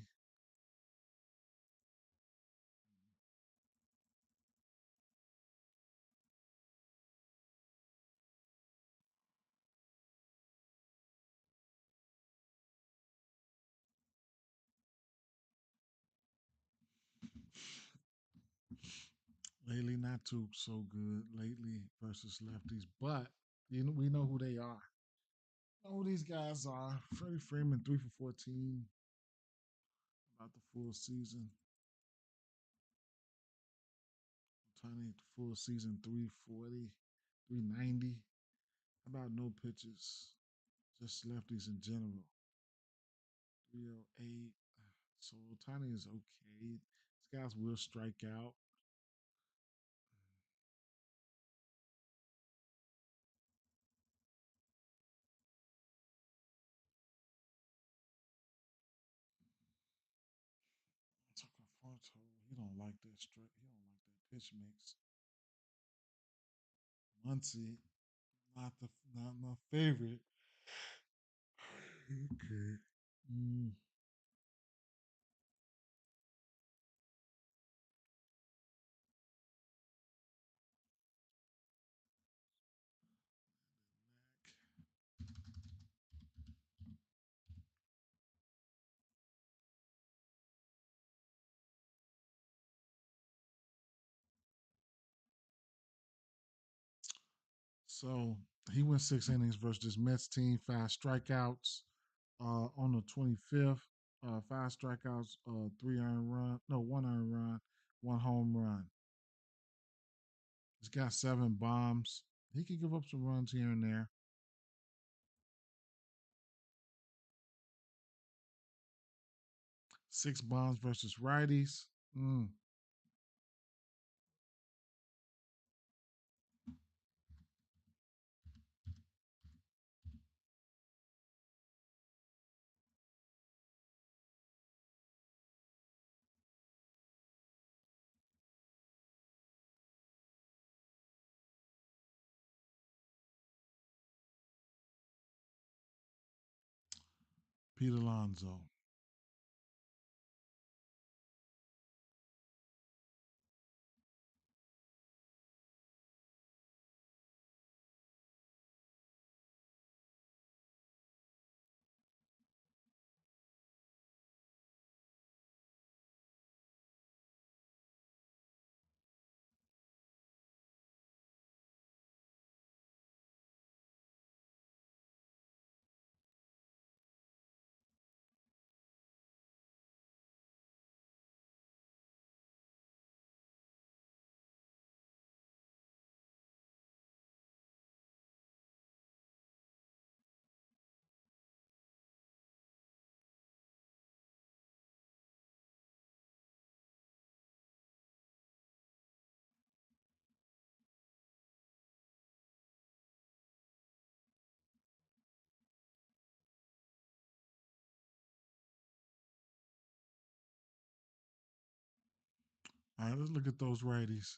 Lately, not too so good lately versus lefties, but we know who they are. Know who these guys are. Freddie Freeman, 3 for 14, about the full season. Otani, full season, 340, 390. How about no pitches? Just lefties in general. 308. So Otani is okay. These guys will strike out. He don't like that straight. He don't like that pitch mix. Muncie, not my favorite. Okay. Mm. So he went 6 innings versus this Mets team, 5 strikeouts. On the 25th, 5 strikeouts, 3 earned run, no, 1 earned run, 1 home run. He's got 7 bombs. He can give up some runs here and there. 6 bombs versus righties. Mm. Pete Alonso. All right, let's look at those righties.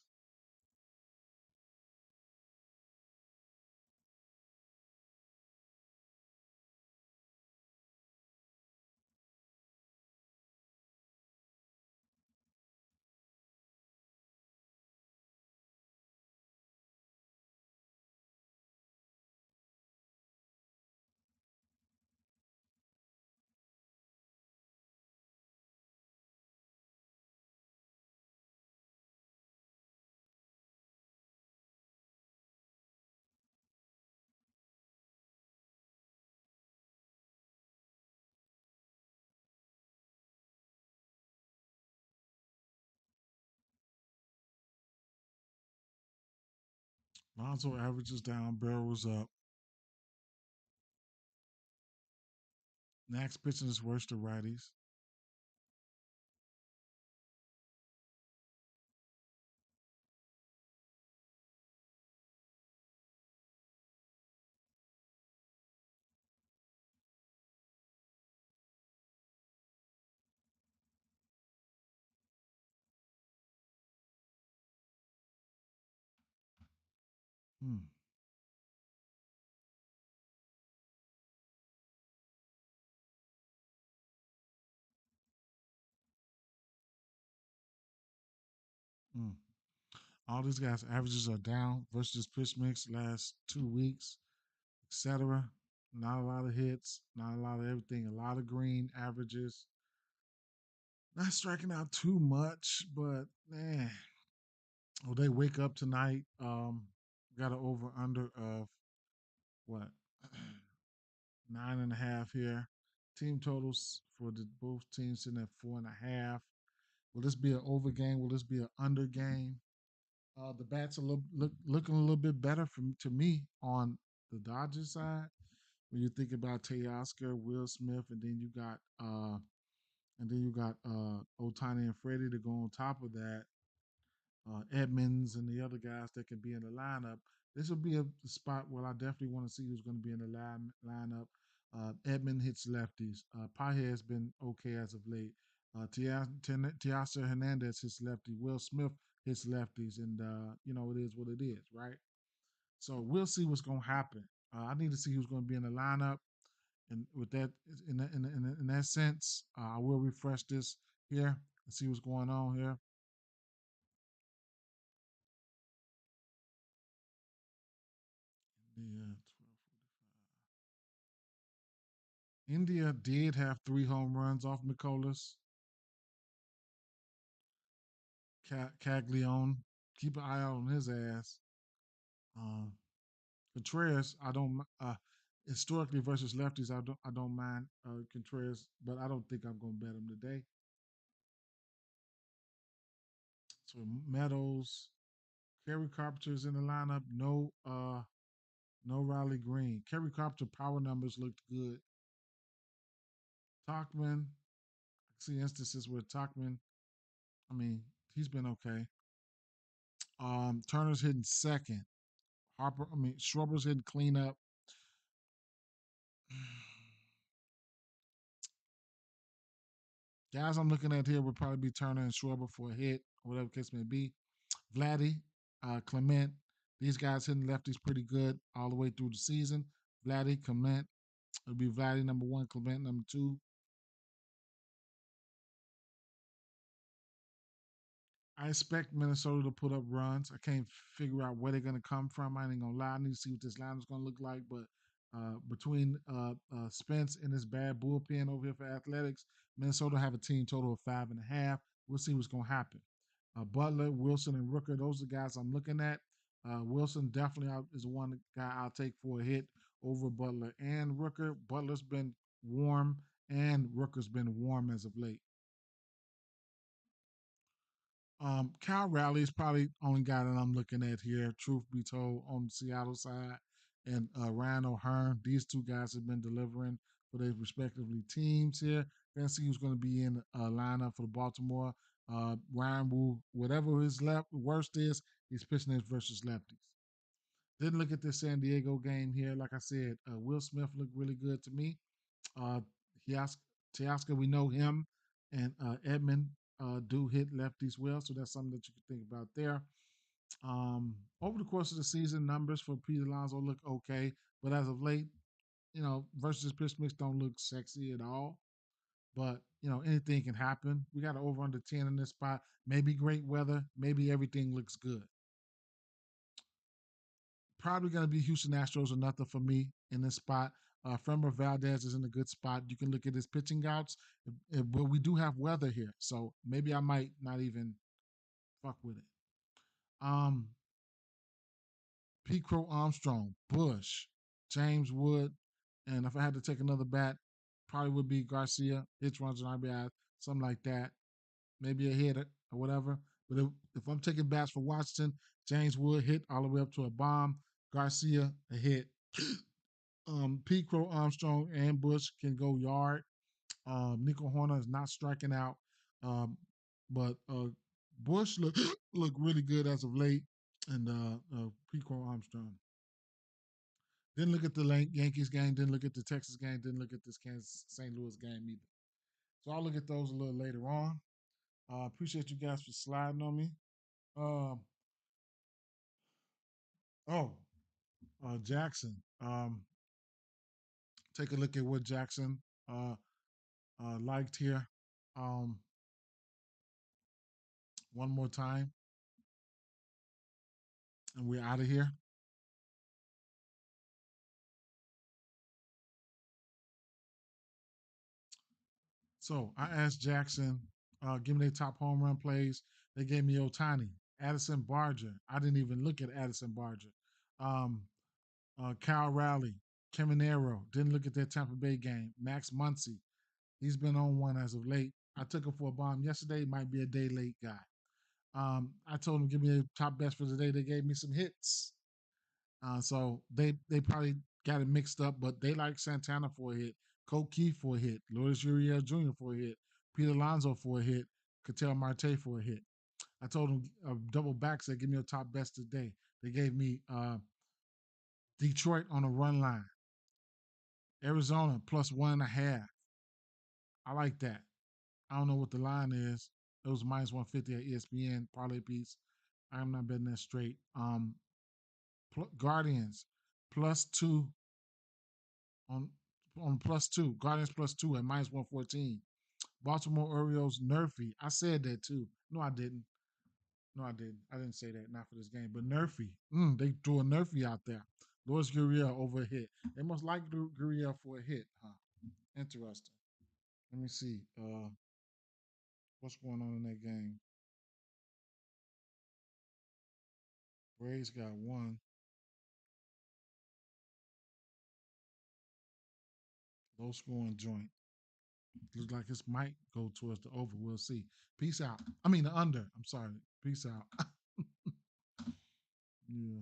Lonzo averages down, barrels up. Max pitching is worse to righties. Hmm. Hmm. All these guys' averages are down versus pitch mix last 2 weeks, etc. Not a lot of hits, not a lot of everything, a lot of green averages. Not striking out too much, but man, will they wake up tonight? Got an over under of what 9.5 here. Team totals for the both teams sitting at 4.5. Will this be an over game? Will this be an under game? The bats are looking a little bit better to me on the Dodgers side. When you think about Teoscar, Will Smith, and then you got Otani and Freddie to go on top of that. Edmonds and the other guys that can be in the lineup. This will be a spot where I definitely want to see who's going to be in the lineup. Edmund hits lefties. Paje has been okay as of late. Teoscar Hernandez hits lefty. Will Smith hits lefties, and it is what it is, right? So we'll see what's going to happen. I need to see who's going to be in the lineup, and with that, in that sense, I will refresh this here and see what's going on here. Yeah, 12:45. India did have 3 home runs off McCullers. Caglione, keep an eye out on his ass. Um, Contreras, I don't. Historically versus lefties, I don't mind Contreras, but I don't think I'm gonna bet him today. So Meadows, Kerry Carpenter's in the lineup. No Riley Green. Kerry Carpenter power numbers looked good. Talkman, I see instances where Talkman, I mean, he's been okay. Turner's hitting second. Schwarber's hitting cleanup. Guys I'm looking at here would probably be Turner and Schwarber for a hit, whatever case may be. Vladdy, Clement, these guys hitting lefties pretty good all the way through the season. Vladdy, Clement, it'll be Vladdy number one, Clement number two. I expect Minnesota to put up runs. I can't figure out where they're going to come from. I ain't gonna lie. I need to see what this line is going to look like. But between Spence and his bad bullpen over here for Athletics, Minnesota have a team total of 5.5. We'll see what's going to happen. Butler, Wilson, and Rooker, those are the guys I'm looking at. Wilson definitely is the one guy I'll take for a hit over Butler and Rooker. Butler's been warm, and Rooker's been warm as of late. Cal Raleigh is probably the only guy that I'm looking at here, truth be told, on the Seattle side. And Ryan O'Hearn, these two guys have been delivering for their respectively teams here. Let's see who's going to be in lineup for the Baltimore. Ryan will, whatever his left worst is, he's pitching it versus lefties. Didn't look at this San Diego game here. Like I said, Will Smith looked really good to me. Uh, Teoscar, we know him, and Edmund. do hit lefties well, so that's something that you can think about there. Over the course of the season, numbers for Pete Alonso look okay, but as of late, versus pitch mix don't look sexy at all. But anything can happen. We got an over under 10 in this spot. Maybe great weather. Maybe everything looks good. Probably going to be Houston Astros or nothing for me in this spot. Framber Valdez is in a good spot. You can look at his pitching outs, but we do have weather here, so maybe I might not even fuck with it. Um, Pete Crow Armstrong, Bush, James Wood, and if I had to take another bat, probably would be Garcia, hits, runs, and RBI, something like that. Maybe a hit or whatever. But if I'm taking bats for Washington, James Wood hit all the way up to a bomb. Garcia a hit. Pete Crow Armstrong and Bush can go yard. Nico Horner is not striking out, but Bush look really good as of late, and Pete Crow Armstrong. Didn't look at the Yankees game. Didn't look at the Texas game. Didn't look at this Kansas St. Louis game either. So I'll look at those a little later on. Appreciate you guys for sliding on me. Um, oh, Jackson. Take a look at what Jackson uh, liked here. Um, one more time, and we're out of here. So I asked Jackson, give me their top home run plays. They gave me Otani, Addison Barger. I didn't even look at Addison Barger. Um, Kyle Rowley, Caminero. Didn't look at their Tampa Bay game. Max Muncy. He's been on one as of late. I took him for a bomb yesterday. Might be a day late guy. I told him give me the top best for the day. They gave me some hits. So they probably got it mixed up, but they like Santana for a hit, Coke Keith for a hit, Lourdes Uriel Jr. for a hit, Pete Alonso for a hit, Cattell Marte for a hit. I told them double back said give me your top best today. They gave me Detroit on a run line, Arizona plus 1.5. I like that. I don't know what the line is. It was minus 150 at ESPN parlay piece. I'm not betting that straight. Guardians +2 on +2. Guardians +2 at minus 114. Baltimore Orioles Nerfy. I said that too. No, I didn't. No, I didn't. I didn't say that. Not for this game. But Nerfy. They threw a Nerfy out there. Lourdes Gurriel over a hit. They must like Gurriel for a hit, huh? Interesting. Let me see. What's going on in that game? Braves got one. Low scoring joint. Looks like this might go towards the over. We'll see. Peace out. I mean the under. I'm sorry. Peace out. Yeah.